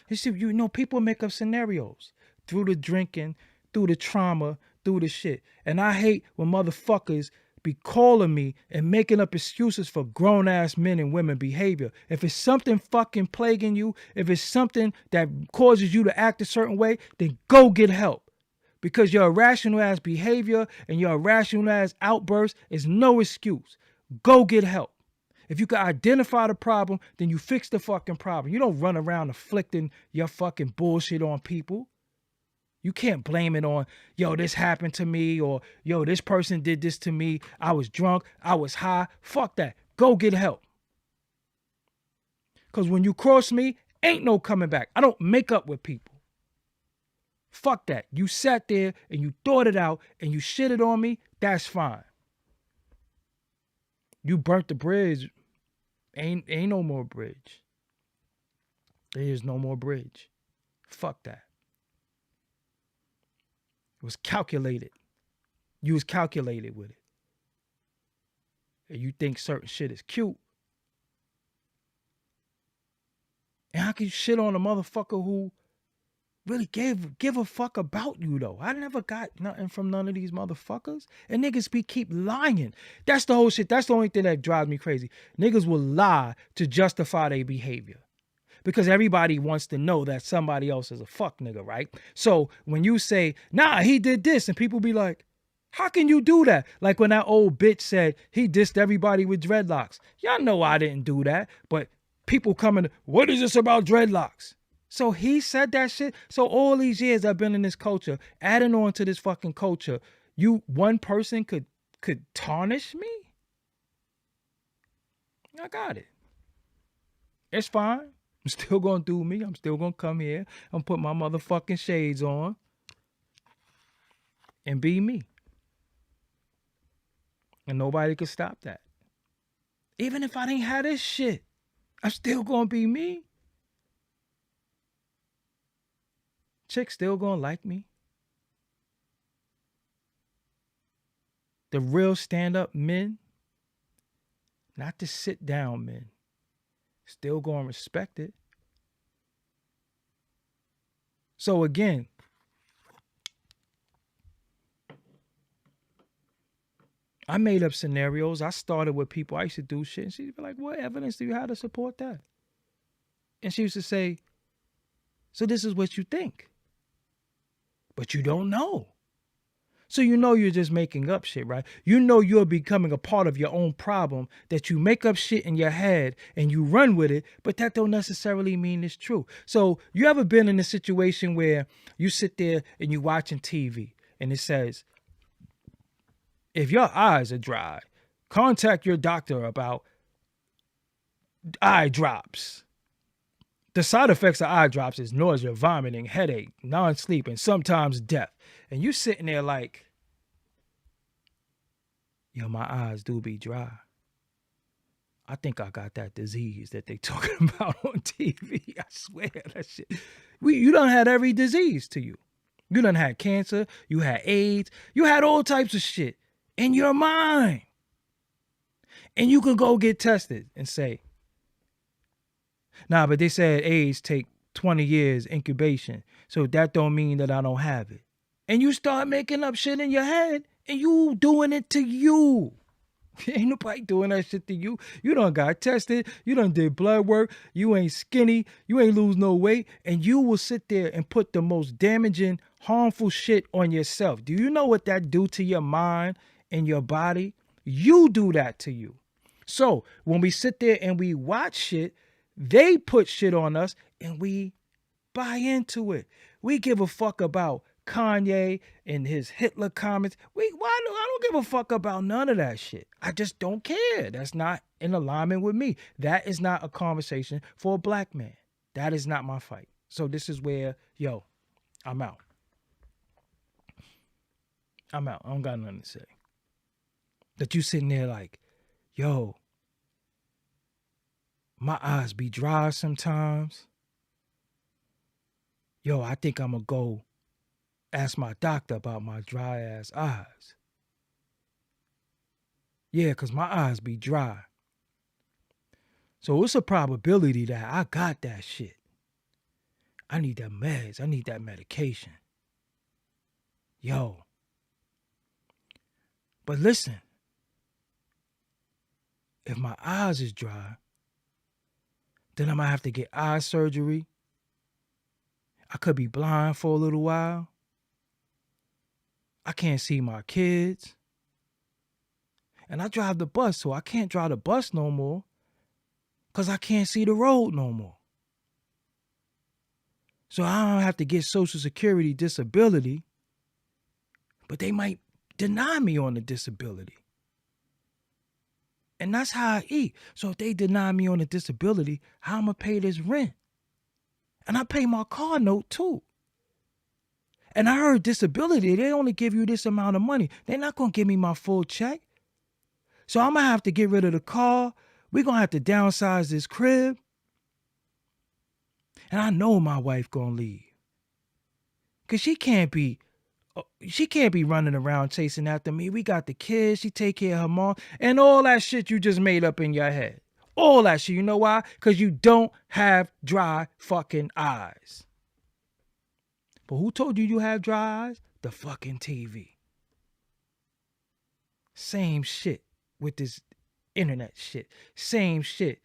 A: You see, you know, people make up scenarios through the drinking, through the trauma, through the shit. And I hate when motherfuckers be calling me and making up excuses for grown-ass men and women behavior. If it's something fucking plaguing you, if it's something that causes you to act a certain way, then go get help. Because your irrational-ass behavior and your irrational-ass outburst is no excuse. Go get help. If you can identify the problem, then you fix the fucking problem. You don't run around inflicting your fucking bullshit on people. You can't blame it on, yo, this happened to me, or yo, this person did this to me. I was drunk. I was high. Fuck that. Go get help. Because when you cross me, ain't no coming back. I don't make up with people. Fuck that. You sat there and you thought it out and you shitted on me. That's fine. You burnt the bridge. Ain't no more bridge. There is no more bridge. Fuck that. It was calculated. You was calculated with it. And you think certain shit is cute. And how can you shit on a motherfucker who really give a fuck about you, though? I never got nothing from none of these motherfuckers. And niggas keep lying. That's the whole shit. That's the only thing that drives me crazy. Niggas will lie to justify their behavior. Because everybody wants to know that somebody else is a fuck nigga, right? So when you say, nah, he did this, and people be like, how can you do that? Like when that old bitch said he dissed everybody with dreadlocks. Y'all know I didn't do that, but people coming, what is this about dreadlocks? So he said that shit. So all these years I've been in this culture, adding on to this fucking culture, one person could tarnish me? I got it. It's fine. I'm still going to do me. I'm still going to come here and put my motherfucking shades on and be me. And nobody could stop that. Even if I didn't have this shit, I'm still going to be me. Chicks still going to like me. The real stand-up men, not the sit-down men, still going to respect it. So again, I made up scenarios. I started with people. I used to do shit. And she'd be like, what evidence do you have to support that? And she used to say, so this is what you think. But you don't know. So you know you're just making up shit, right? You know you're becoming a part of your own problem, that you make up shit in your head and you run with it, but that don't necessarily mean it's true. So you ever been in a situation where you sit there and you watching TV and it says, if your eyes are dry, contact your doctor about eye drops. The side effects of eye drops is nausea, vomiting, headache, non-sleep, and sometimes death. And you sitting there like, yo, my eyes do be dry. I think I got that disease that they talking about on TV. I swear that shit. You done had every disease to you. You done had cancer. You had AIDS. You had all types of shit in your mind. And you can go get tested and say, nah, but they said AIDS take 20 years incubation. So that don't mean that I don't have it. And you start making up shit in your head and you doing it to you. Ain't nobody doing that shit to you. You done got tested. You done did blood work. You ain't skinny. You ain't lose no weight. And you will sit there and put the most damaging, harmful shit on yourself. Do you know what that do to your mind and your body? You do that to you. So when we sit there and we watch shit, they put shit on us and we buy into it. We give a fuck about Kanye and his Hitler comments. I don't give a fuck about none of that shit. I just don't care. That's not in alignment with me. That is not a conversation for a black man. That is not my fight. So this is where, yo, I'm out. I don't got nothing to say. That you sitting there like, yo, my eyes be dry sometimes. Yo, I think I'm going to go ask my doctor about my dry ass eyes. Yeah, because my eyes be dry. So it's a probability that I got that shit. I need that meds. I need that medication. Yo. But listen. If my eyes is dry, then I might have to get eye surgery. I could be blind for a little while. I can't see my kids. And I drive the bus, so I can't drive the bus no more because I can't see the road no more. So I don't have to get Social Security disability, but they might deny me on the disability. And that's how I eat. So if they deny me on the disability, how am I going to pay this rent? And I pay my car note too. And I heard disability, they only give you this amount of money. They're not going to give me my full check. So I'm going to have to get rid of the car. We're going to have to downsize this crib. And I know my wife going to leave. Because she can't be running around chasing after me. We got the kids. She take care of her mom. And all that shit you just made up in your head. All that shit. You know why? Because you don't have dry fucking eyes. But who told you have dry eyes? The fucking TV. Same shit with this internet shit. Same shit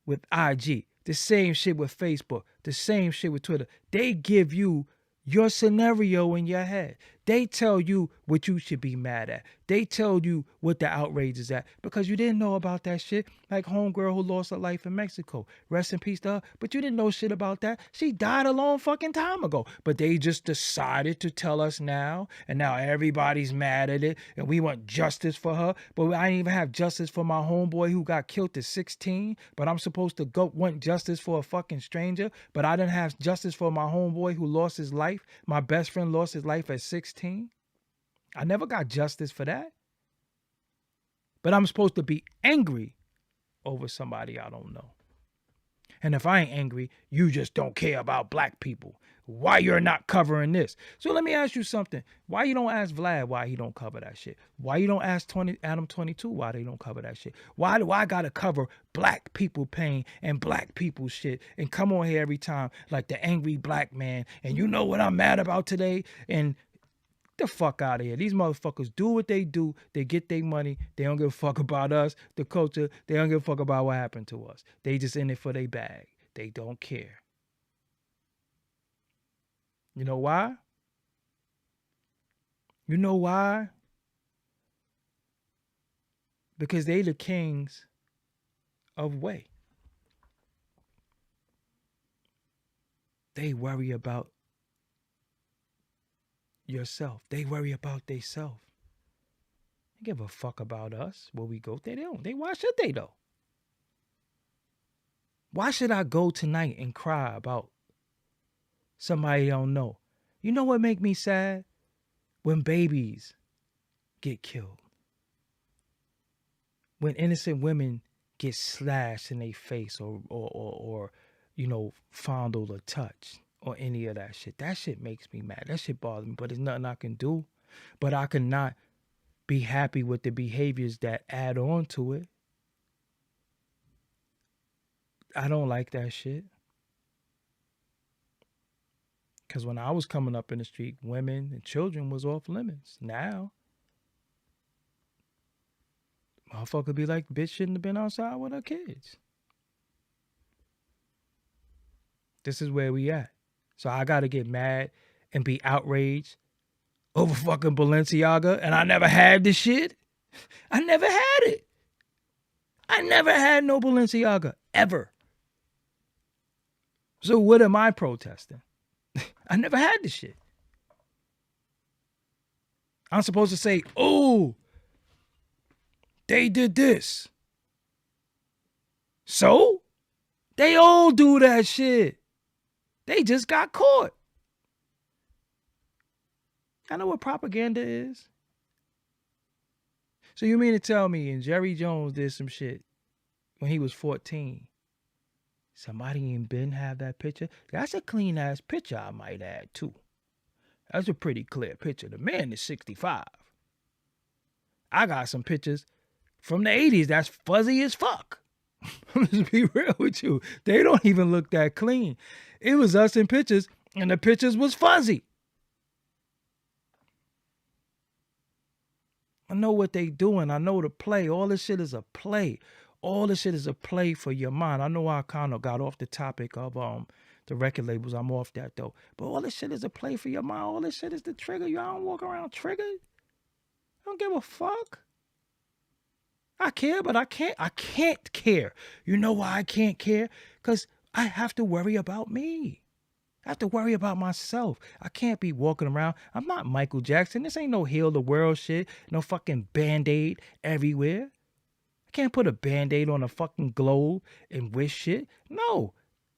A: with IG. The same shit with Facebook. The same shit with Twitter. They give you your scenario in your head. They tell you what you should be mad at. They tell you what the outrage is at because you didn't know about that shit. Like homegirl who lost her life in Mexico. Rest in peace to her. But you didn't know shit about that. She died a long fucking time ago. But they just decided to tell us now. And now everybody's mad at it. And we want justice for her. But I didn't even have justice for my homeboy who got killed at 16. But I'm supposed to go want justice for a fucking stranger. But I didn't have justice for my homeboy who lost his life. My best friend lost his life at 16. I never got justice for that. But I'm supposed to be angry over somebody I don't know. And if I ain't angry, you just don't care about black people. Why you're not covering this? So let me ask you something. Why you don't ask Vlad why he don't cover that shit? Why you don't ask Adam 22 why they don't cover that shit? Why do I gotta cover black people pain and black people shit and come on here every time like the angry black man? And you know what I'm mad about today? And the fuck out of here. These motherfuckers do what they do. They get their money. They don't give a fuck about us, the culture. They don't give a fuck about what happened to us. They just in it for their bag. They don't care. You know why? You know why? Because they the kings of way. They worry about yourself. They worry about they self. They give a fuck about us where we go. They don't. Why should they though? Why should I go tonight and cry about somebody I don't know? You know what make me sad? When babies get killed. When innocent women get slashed in their face or fondled or touched or any of that shit. That shit makes me mad. That shit bothers me. But there's nothing I can do. But I cannot be happy with the behaviors that add on to it. I don't like that shit. Because when I was coming up in the street, women and children was off limits. Now, motherfucker be like, bitch shouldn't have been outside with her kids. This is where we at. So I got to get mad and be outraged over fucking Balenciaga, and I never had this shit. I never had it. I never had no Balenciaga, ever. So what am I protesting? I never had this shit. I'm supposed to say, oh, they did this. So? They all do that shit. They just got caught. I know what propaganda is. So you mean to tell me and Jerry Jones did some shit when he was 14? Somebody in Ben have that picture? That's a clean ass picture, I might add, too. That's a pretty clear picture. The man is 65. I got some pictures from the 80s that's fuzzy as fuck. Let's be real with you. They don't even look that clean. It was us in pictures, and the pictures was fuzzy. I know what they doing. I know the play. All this shit is a play. All this shit is a play for your mind. I know I kind of got off the topic of the record labels. I'm off that though. But all this shit is a play for your mind. All this shit is the trigger. Y'all don't walk around triggered. I don't give a fuck. I care, but I can't care. You know why I can't care? Because I have to worry about me. I have to worry about myself. I can't be walking around. I'm not Michael Jackson. This ain't no heal the world shit. No fucking Band-Aid everywhere. I can't put a Band-Aid on a fucking globe and wish shit. No.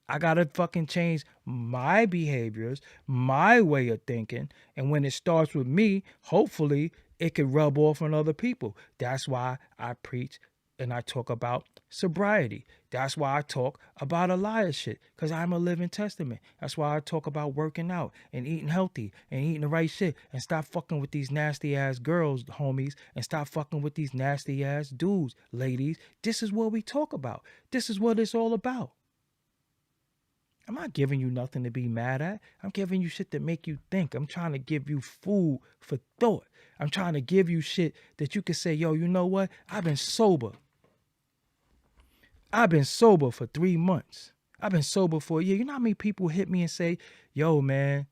A: I gotta fucking change my behaviors, my way of thinking. And when it starts with me, hopefully it can rub off on other people. That's why I preach and I talk about sobriety. That's why I talk about a lot of shit, because I'm a living testament. That's why I talk about working out and eating healthy and eating the right shit and stop fucking with these nasty ass girls, homies, and stop fucking with these nasty ass dudes, ladies. This is what we talk about. This is what it's all about. I'm not giving you nothing to be mad at. I'm giving you shit that make you think. I'm trying to give you food for thought. I'm trying to give you shit that you can say, yo, you know what? I've been sober. I've been sober for 3 months. I've been sober for a year. You know how many people hit me and say, yo, man,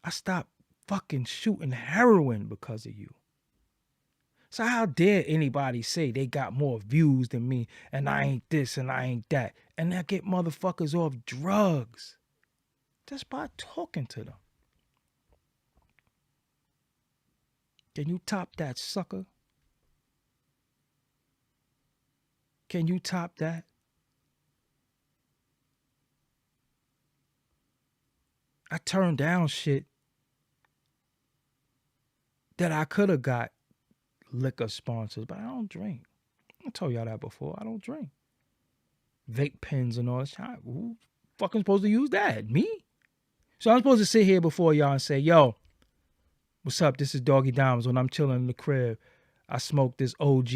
A: I stopped fucking shooting heroin because of you. So how dare anybody say they got more views than me and I ain't this and I ain't that, and I get motherfuckers off drugs just by talking to them? Can you top that, sucker? Can you top that? I turned down shit that I could have got liquor sponsors, but I don't drink. I told y'all that before. I don't drink. Vape pens and all that shit. Who fucking supposed to use that? Me? So I'm supposed to sit here before y'all and say, yo, what's up? This is Doggie Diamonds. When I'm chilling in the crib, I smoke this OG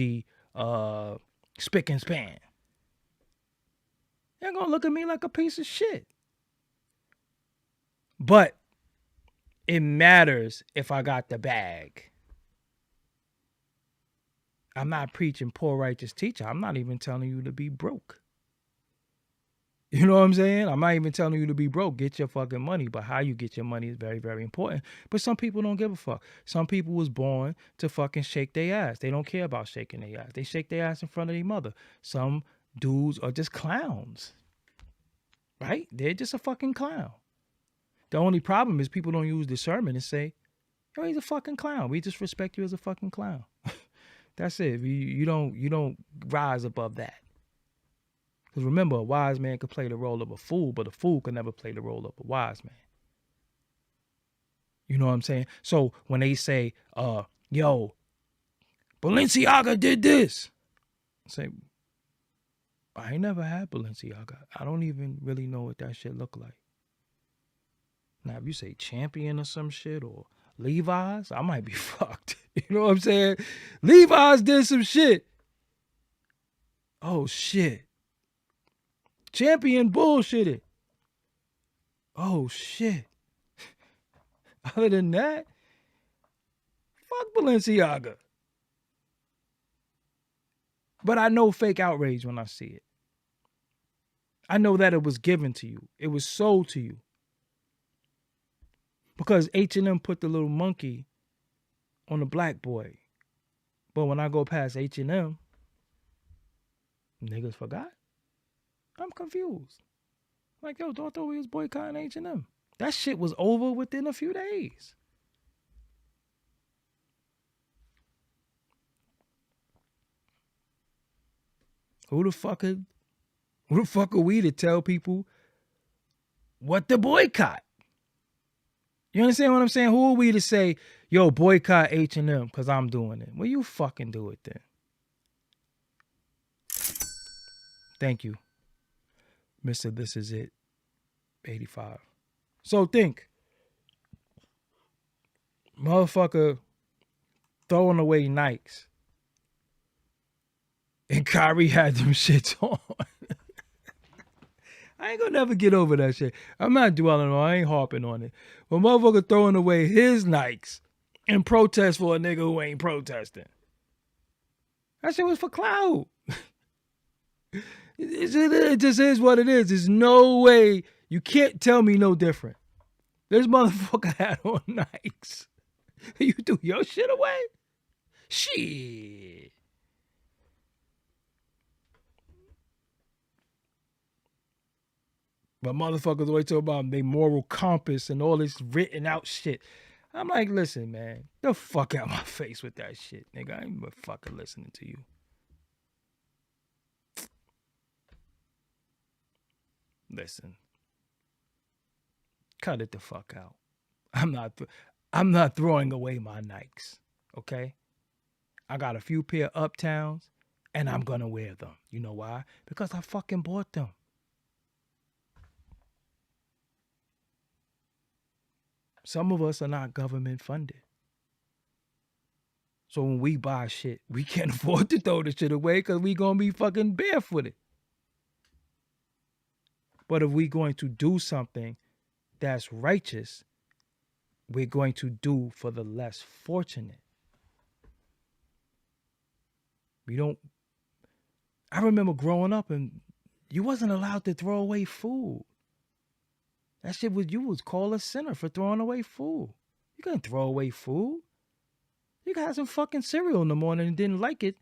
A: spick and span. You're gonna look at me like a piece of shit. But it matters if I got the bag. I'm not preaching poor righteous teacher. I'm not even telling you to be broke. You know what I'm saying? I'm not even telling you to be broke. Get your fucking money. But how you get your money is very, very important. But some people don't give a fuck. Some people was born to fucking shake their ass. They don't care about shaking their ass. They shake their ass in front of their mother. Some dudes are just clowns. Right? They're just a fucking clown. The only problem is people don't use discernment and say, yo, he's a fucking clown. We just respect you as a fucking clown. That's it. You don't rise above that. Because remember, a wise man could play the role of a fool, but a fool could never play the role of a wise man. You know what I'm saying? So when they say, yo, Balenciaga did this, I say, I ain't never had Balenciaga. I don't even really know what that shit look like. Now, if you say Champion or some shit or Levi's, I might be fucked. You know what I'm saying? Levi's did some shit. Oh, shit. Champion bullshitted. Oh, shit. Other than that, fuck Balenciaga. But I know fake outrage when I see it. I know that it was given to you. It was sold to you. Because H&M put the little monkey on the black boy. But when I go past H&M, niggas forgot. I'm confused. Like, yo, don't thought we was boycotting H&M. That shit was over within a few days. Who the fuck are we to tell people what to boycott? You understand what I'm saying? Who are we to say, yo, boycott H&M because I'm doing it? Well, you fucking do it then. Thank you, Mr. This Is It 85. So think, motherfucker throwing away Nikes and Kyrie had them shits on. I ain't gonna never get over that shit. I'm not dwelling on it. I ain't harping on it. But motherfucker throwing away his Nikes in protest for a nigga who ain't protesting. That shit was for clout. It just is what it is. There's no way. You can't tell me no different. This motherfucker had on Nikes. You threw your shit away? Shit. But motherfuckers always talk about their moral compass and all this written out shit. I'm like, listen, man, the fuck out my face with that shit, nigga. I ain't even fucking listening to you. Listen, cut it the fuck out. I'm not throwing away my Nikes, okay? I got a few pair of Uptowns, and I'm gonna wear them. You know why? Because I fucking bought them. Some of us are not government funded. So when we buy shit, we can't afford to throw the shit away because we gonna be fucking barefooted. But if we're going to do something that's righteous, we're going to do for the less fortunate. I remember growing up and you wasn't allowed to throw away food. That shit you was called a sinner for throwing away food. You couldn't throw away food. You could have some fucking cereal in the morning and didn't like it.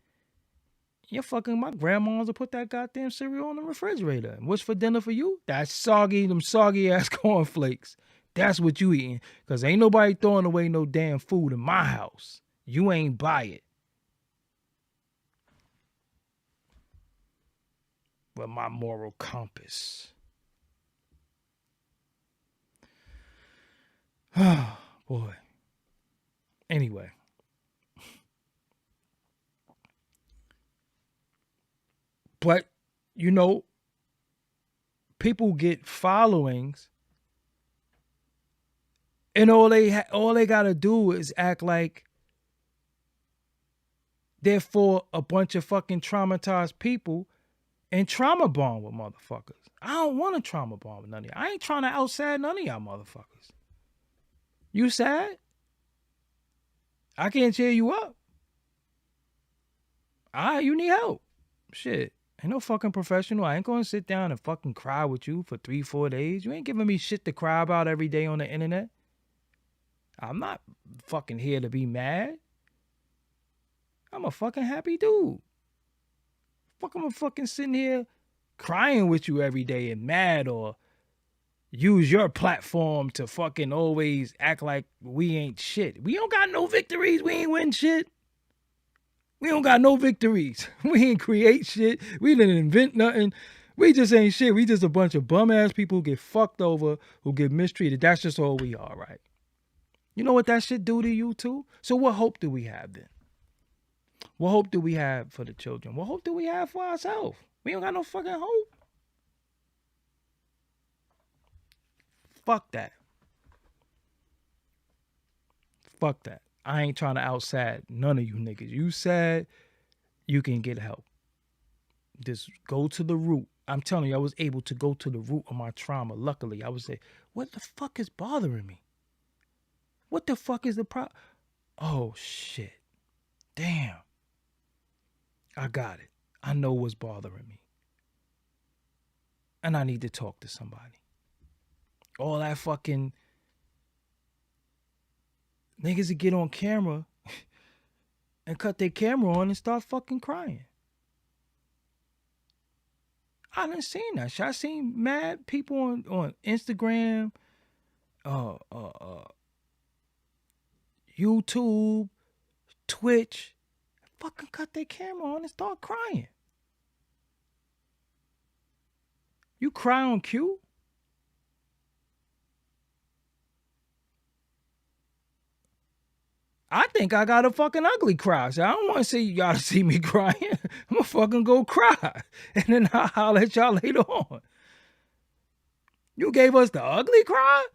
A: My grandma's would put that goddamn cereal in the refrigerator. And what's for dinner for you? That's them soggy ass cornflakes. That's what you eating. Because ain't nobody throwing away no damn food in my house. You ain't buy it. But my moral compass. Oh, boy. Anyway. But, people get followings and all they got to do is act like they're for a bunch of fucking traumatized people and trauma bond with motherfuckers. I don't want to trauma bond with none of y'all. I ain't trying to outside none of y'all motherfuckers. You sad? I can't cheer you up. You need help. Shit. Ain't no fucking professional. I ain't gonna sit down and fucking cry with you for 3, 4 days. You ain't giving me shit to cry about every day on the internet. I'm not fucking here to be mad. I'm a fucking happy dude. Fuck, I'm a fucking sitting here crying with you every day and mad or use your platform to fucking always act like we ain't shit. We don't got no victories. We ain't win shit. We don't got no victories. We ain't create shit. We didn't invent nothing. We just ain't shit. We just a bunch of bum ass people who get fucked over, who get mistreated. That's just all we are, right? You know what that shit do to you too? So what hope do we have then? What hope do we have for the children? What hope do we have for ourselves? We don't got no fucking hope. Fuck that. Fuck that. I ain't trying to outside none of you niggas. You sad, you can get help. Just go to the root. I'm telling you, I was able to go to the root of my trauma. Luckily, I was say, what the fuck is bothering me? What the fuck is the problem? Oh shit. Damn. I got it. I know what's bothering me. And I need to talk to somebody. All that fucking niggas that get on camera and cut their camera on and start fucking crying. I done seen that shit. I seen mad people on Instagram, YouTube, Twitch, fucking cut their camera on and start crying. You cry on cue? I think I got a fucking ugly cry. So I don't want to see y'all see me crying. I'm gonna fucking go cry. And then I'll holler at y'all later on. You gave us the ugly cry?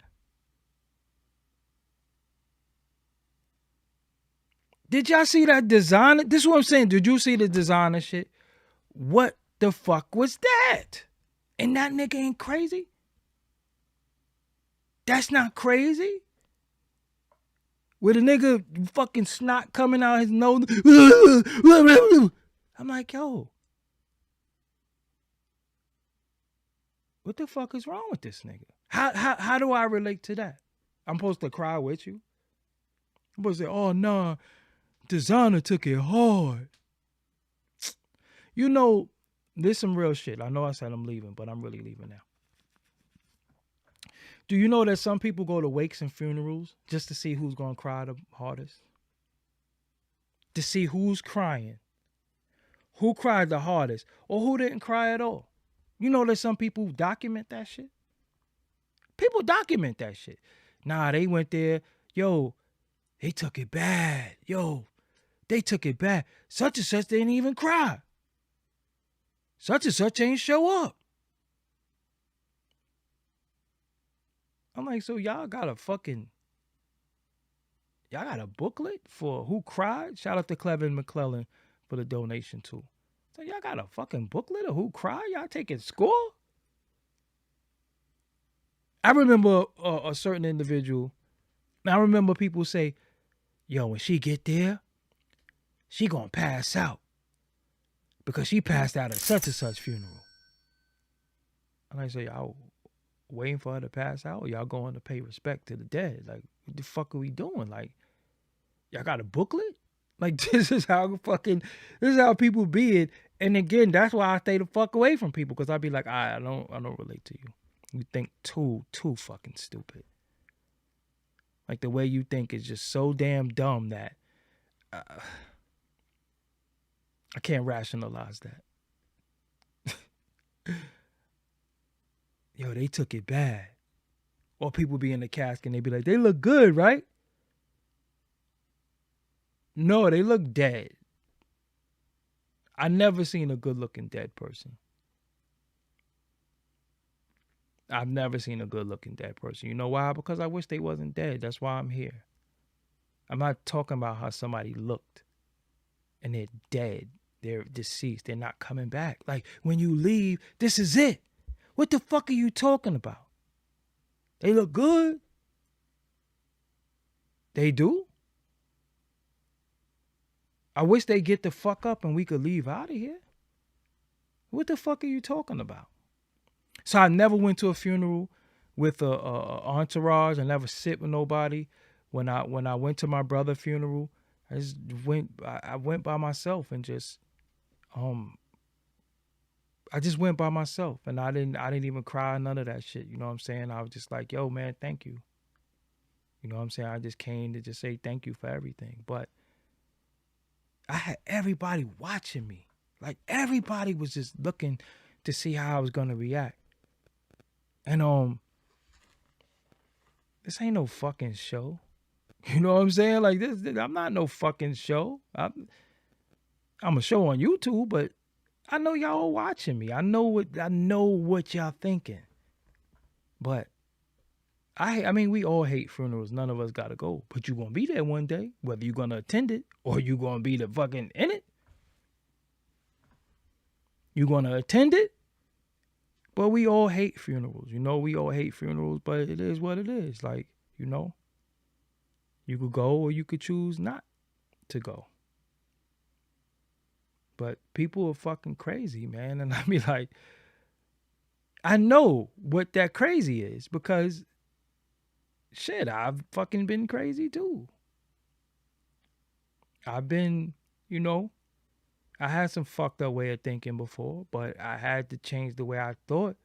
A: Did y'all see that designer? This is what I'm saying. Did you see the designer shit? What the fuck was that? And that nigga ain't crazy? That's not crazy? With a nigga fucking snot coming out his nose. I'm like, yo. What the fuck is wrong with this nigga? How do I relate to that? I'm supposed to cry with you? I'm supposed to say, oh nah, designer took it hard. You know, there's some real shit. I know I said I'm leaving, but I'm really leaving now. Do you know that some people go to wakes and funerals just to see who's going to cry the hardest? To see who's crying, who cried the hardest, or who didn't cry at all. You know that some people document that shit? People document that shit. Nah, they went there. Yo, they took it bad. Yo, they took it bad. Such and such didn't even cry. Such and such ain't show up. I'm like, so y'all got a booklet for who cried? Shout out to Clevin McClellan for the donation too. So y'all got a fucking booklet of who cried? Y'all taking score? I remember a certain individual. I remember people say, yo, when she get there, she gonna pass out. Because she passed out at such and such funeral. And I say, y'all waiting for her to pass out, or y'all going to pay respect to the dead? Like, what the fuck are we doing? Like, y'all got a booklet? Like, this is how people be it. And again, that's why I stay the fuck away from people, because I be like, I don't relate to you. You think too fucking stupid. Like, the way you think is just so damn dumb that I can't rationalize that. Yo, they took it bad. Or people be in the casket and they be like, they look good, right? No, they look dead. I never seen a good looking dead person. I've never seen a good looking dead person. You know why? Because I wish they wasn't dead. That's why I'm here. I'm not talking about how somebody looked and they're dead. They're deceased. They're not coming back. Like, when you leave, this is it. What the fuck are you talking about? They look good. They do. I wish they get the fuck up and we could leave out of here. What the fuck are you talking about? So I never went to a funeral with a entourage. I never sit with nobody. When I went to my brother's funeral, I just went. I went by myself and just um I just went by myself and I didn't even cry, none of that shit. You know what I'm saying? I was just like, yo, man, thank you. You know what I'm saying? I just came to just say thank you for everything. But I had everybody watching me. Like everybody was just looking to see how I was gonna react. And this ain't no fucking show. You know what I'm saying? Like this I'm not no fucking show. I'm a show on YouTube, but I know y'all are watching me. I know what y'all thinking. But I mean, we all hate funerals. None of us gotta go. But you gonna be there one day, whether you gonna attend it or you gonna be the fucking in it. You gonna attend it. But we all hate funerals. You know, we all hate funerals, but it is what it is. Like, you know, you could go or you could choose not to go. But people are fucking crazy, man. And I be like, I know what that crazy is because shit, I've fucking been crazy too. I've been, you know, I had some fucked up way of thinking before, but I had to change the way I thought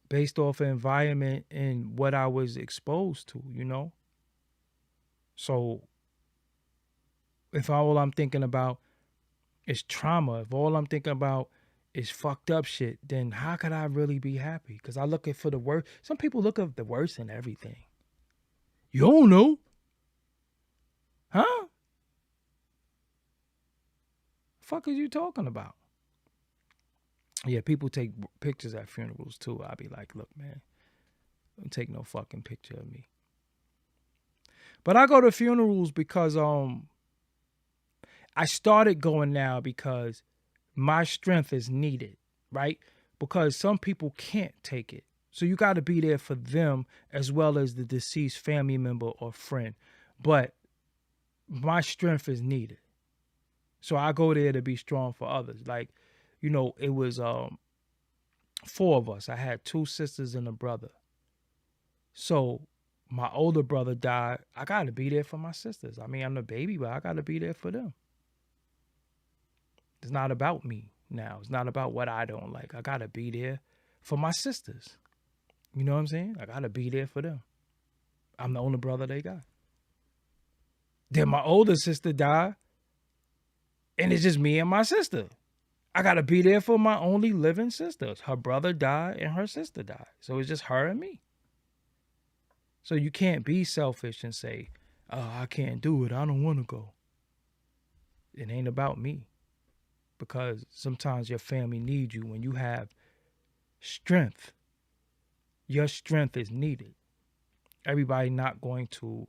A: based off of environment and what I was exposed to, you know? So if all I'm thinking about is trauma, if all I'm thinking about is fucked up shit, then how could I really be happy? Because I look at for the worst. Some people look at the worst in everything. You don't know. Huh? Fuck is you talking about? Yeah, people take pictures at funerals too. I'll be like, look, man, don't take no fucking picture of me. But I go to funerals because I started going now because my strength is needed, right? Because some people can't take it. So you got to be there for them as well as the deceased family member or friend. But my strength is needed. So I go there to be strong for others. Like, you know, it was 4 of us. I had 2 sisters and a brother. So my older brother died. I got to be there for my sisters. I mean, I'm the baby, but I got to be there for them. It's not about me now. It's not about what I don't like. I got to be there for my sisters. You know what I'm saying? I got to be there for them. I'm the only brother they got. Then my older sister died, and it's just me and my sister. I got to be there for my only living sister. Her brother died and her sister died. So it's just her and me. So you can't be selfish and say, oh, I can't do it. I don't want to go. It ain't about me. Because sometimes your family needs you. When you have strength, your strength is needed. Everybody not going to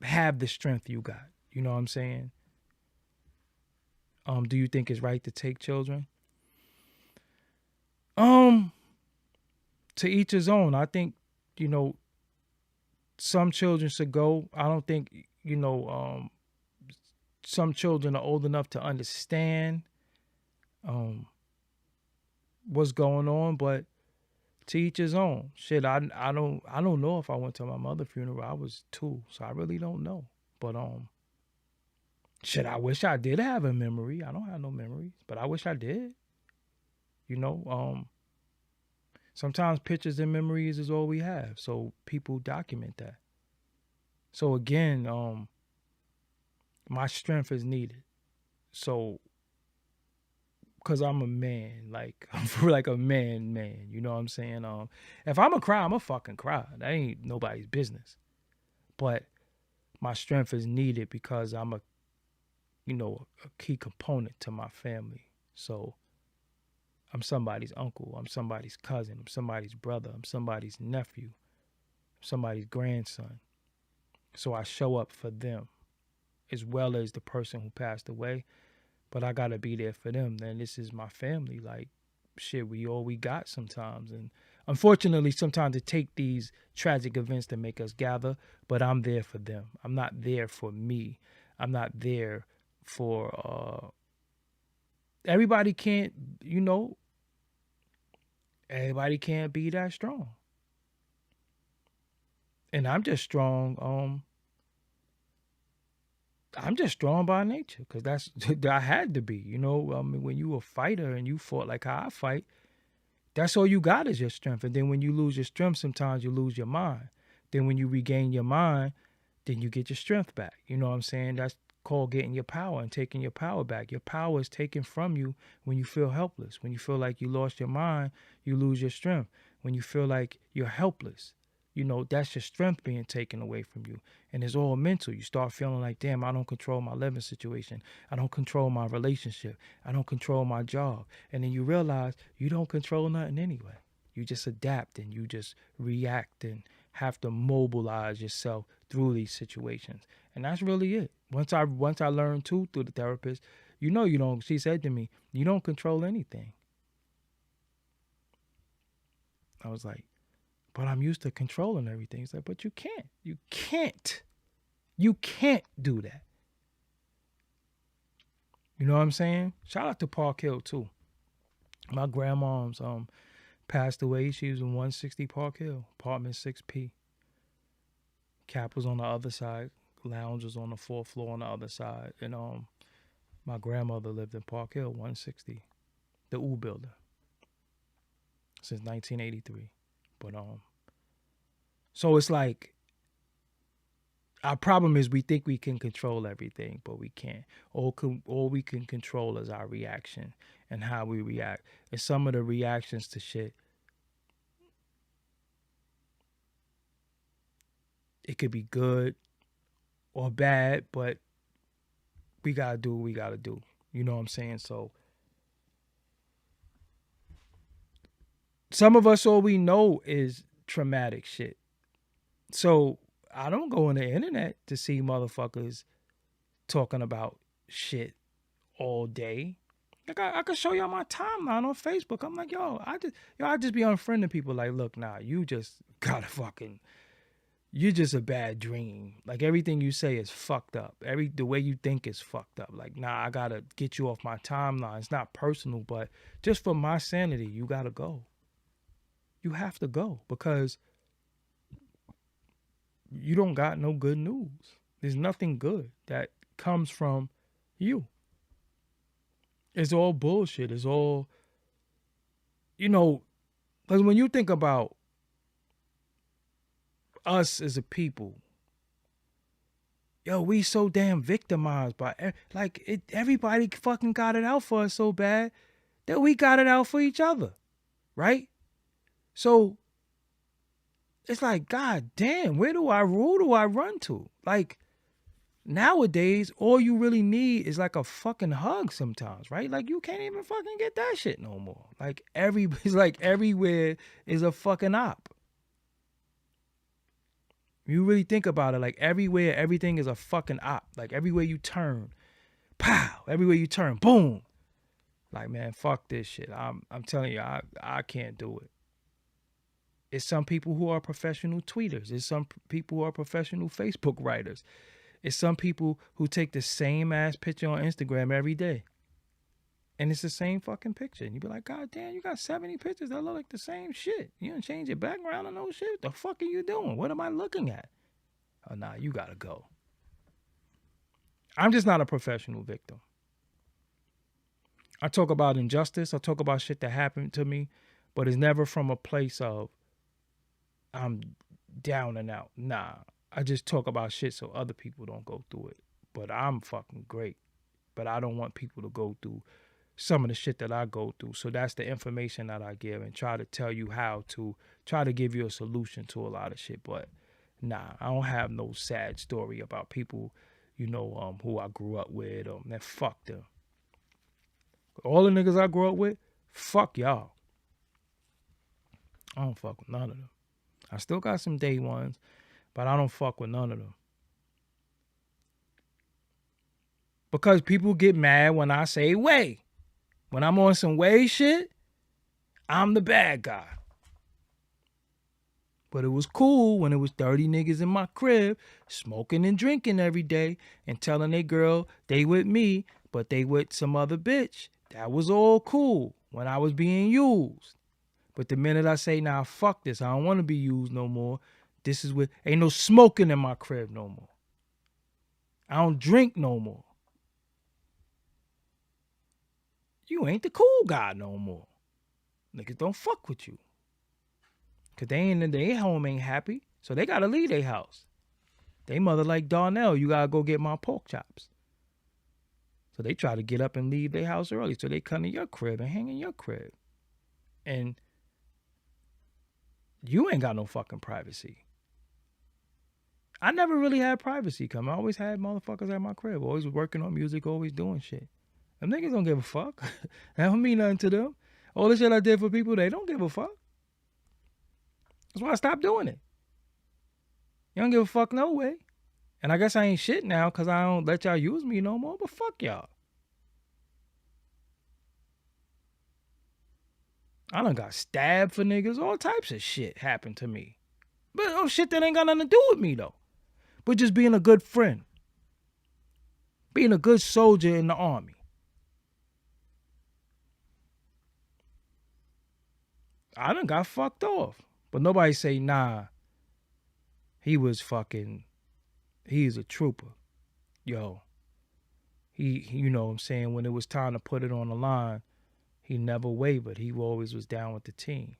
A: have the strength you got. You know what I'm saying? Do you think it's right to take children? To each his own. I think, you know, some children should go. I don't think, you know, some children are old enough to understand what's going on, but to each his own. Shit, I don't know if I went to my mother's funeral. I was 2, so I really don't know. But shit, I wish I did have a memory. I don't have no memories, but I wish I did. You know, sometimes pictures and memories is all we have, so people document that. So again, my strength is needed. So, cause I'm a man, like I'm like a man. You know what I'm saying? If I'm a cry, I'm a fucking cry. That ain't nobody's business. But my strength is needed because I'm a, you know, a key component to my family. So I'm somebody's uncle. I'm somebody's cousin. I'm somebody's brother. I'm somebody's nephew. I'm somebody's grandson. So I show up for them as well as the person who passed away. But I gotta be there for them. Then this is my family. Like, shit, we all we got sometimes. And unfortunately, sometimes it take these tragic events to make us gather. But I'm there for them. I'm not there for me. I'm not there for everybody can't, you know, everybody can't be that strong. And I'm just strong. I'm just strong by nature because that's I had to be. You know, I mean, when you a fighter and you fought like how I fight, that's all you got is your strength. And then when you lose your strength, sometimes you lose your mind. Then when you regain your mind, then you get your strength back. You know what I'm saying? That's called getting your power and taking your power back. Your power is taken from you when you feel helpless. When you feel like you lost your mind, you lose your strength. When you feel like you're helpless, you know, that's your strength being taken away from you. And it's all mental. You start feeling like, damn, I don't control my living situation. I don't control my relationship. I don't control my job. And then you realize you don't control nothing anyway. You just adapt and you just react and have to mobilize yourself through these situations. And that's really it. Once I learned too through the therapist, you know, you don't, she said to me, you don't control anything. I was like, but I'm used to controlling everything. He's like, but you can't. You can't. You can't do that. You know what I'm saying? Shout out to Park Hill too. My grandmom's passed away. She was in 160 Park Hill, apartment 6P. Cap was on the other side. Lounge was on the fourth floor on the other side. And my grandmother lived in Park Hill, 160, the U building, since 1983. But so it's like our problem is we think we can control everything, but we can't. All we can control is our reaction and how we react. And some of the reactions to shit, it could be good or bad, but we gotta do what we gotta do. You know what I'm saying? So some of us, all we know is traumatic shit. So I don't go on the internet to see motherfuckers talking about shit all day. Like I could show y'all my timeline on Facebook. I'm like, I just be unfriending people. Like, look, nah, you just gotta fucking, you're just a bad dream. Like everything you say is fucked up. The way you think is fucked up. Like, nah, I gotta get you off my timeline. It's not personal, but just for my sanity, you gotta go. You have to go because you don't got no good news. There's nothing good that comes from you. It's all bullshit. It's all, you know, because when you think about us as a people, yo, we so damn victimized by, like, everybody fucking got it out for us so bad that we got it out for each other, right? So it's like, God damn, who do I run to? Like, nowadays, all you really need is like a fucking hug sometimes, right? Like, you can't even fucking get that shit no more. Like, it's like everywhere is a fucking op. You really think about it, like everywhere, everything is a fucking op. Like, everywhere you turn, pow, everywhere you turn, boom. Like, man, fuck this shit. I'm telling you, I can't do it. It's some people who are professional tweeters. It's some people who are professional Facebook writers. It's some people who take the same ass picture on Instagram every day. And it's the same fucking picture. And you be like, God damn, you got 70 pictures that look like the same shit. You don't change your background or no shit. What the fuck are you doing? What am I looking at? Oh, nah, you gotta go. I'm just not a professional victim. I talk about injustice. I talk about shit that happened to me, but it's never from a place of I'm down and out. Nah, I just talk about shit so other people don't go through it. But I'm fucking great. But I don't want people to go through some of the shit that I go through. So that's the information that I give and try to tell you how to try to give you a solution to a lot of shit. But nah, I don't have no sad story about people, you know, who I grew up with. Man, fuck them. All the niggas I grew up with, fuck y'all. I don't fuck with none of them. I still got some day ones, but I don't fuck with none of them. Because people get mad when I say way. When I'm on some way shit, I'm the bad guy. But it was cool when it was 30 niggas in my crib smoking and drinking every day and telling they girl they with me, but they with some other bitch That was all cool when I was being used. But the minute I say, nah, fuck this, I don't want to be used no more. This is what, ain't no smoking in my crib no more. I don't drink no more. You ain't the cool guy no more. Niggas don't fuck with you. Cause they ain't in their home ain't happy. So they gotta leave their house. They mother like Darnell, you gotta go get my pork chops. So they try to get up and leave their house early. So they come to your crib and hang in your crib. And you ain't got no fucking privacy. I never really had privacy come. I always had motherfuckers at my crib. Always working on music, always doing shit. Them niggas don't give a fuck. That don't mean nothing to them. All the shit I did for people, they don't give a fuck. That's why I stopped doing it. You don't give a fuck no way. And I guess I ain't shit now because I don't let y'all use me no more, but fuck y'all. I done got stabbed for niggas. All types of shit happened to me. But shit that ain't got nothing to do with me though. But just being a good friend. Being a good soldier in the army. I done got fucked off. But nobody say, nah, he's a trooper. Yo, he you know what I'm saying, when it was time to put it on the line, he never wavered. He always was down with the team.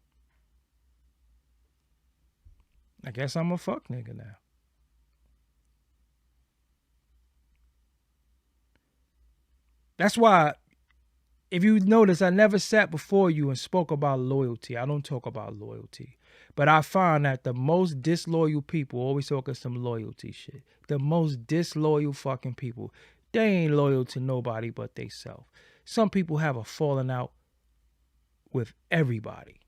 A: I guess I'm a fuck nigga now. That's why, if you notice, I never sat before you and spoke about loyalty. I don't talk about loyalty. But I find that the most disloyal people always talking some loyalty shit. The most disloyal fucking people, they ain't loyal to nobody but they self. Some people have a falling out with everybody.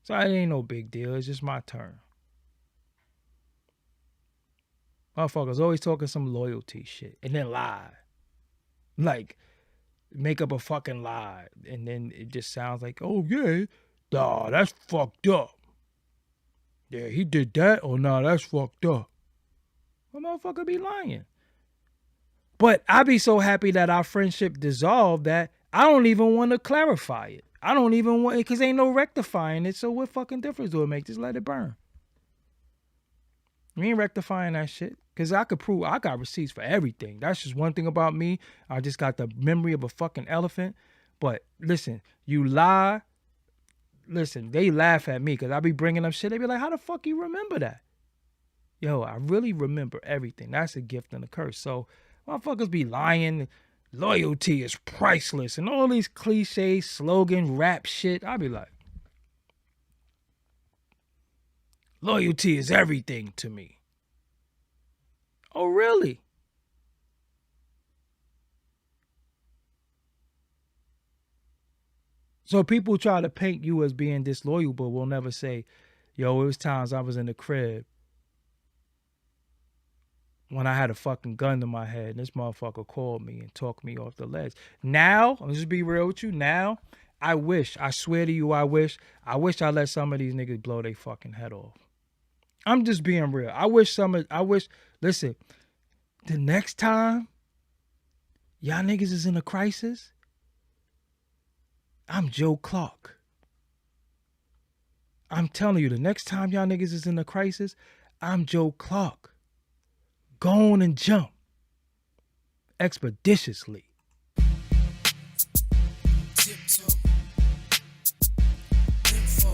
A: So it ain't no big deal. It's just my turn. Motherfuckers always talking some loyalty shit and then lie. Like, make up a fucking lie. And then it just sounds like, oh yeah, nah, that's fucked up. Yeah, he did that. Oh, nah, that's fucked up. Well, motherfucker be lying. But I be so happy that our friendship dissolved that I don't even want to clarify it. I don't even want it because ain't no rectifying it. So what fucking difference do it make? Just let it burn. We ain't rectifying that shit. Because I could prove I got receipts for everything. That's just one thing about me. I just got the memory of a fucking elephant. But listen, you lie. Listen, they laugh at me because I be bringing up shit. They be like, how the fuck you remember that? Yo, I really remember everything. That's a gift and a curse. So motherfuckers be lying. Loyalty is priceless. And all these cliche slogan rap shit. I be like, loyalty is everything to me. Oh, really? So people try to paint you as being disloyal, but will never say, yo, it was times I was in the crib when I had a fucking gun to my head and this motherfucker called me and talked me off the ledge. Now, I'm just be real with you. Now, I swear to you, I wish I let some of these niggas blow their fucking head off. I'm just being real. Listen, the next time y'all niggas is in a crisis, I'm Joe Clark. I'm telling you, the next time y'all niggas is in a crisis, I'm Joe Clark. Go on and jump. Expeditiously. Tiptoe. Info.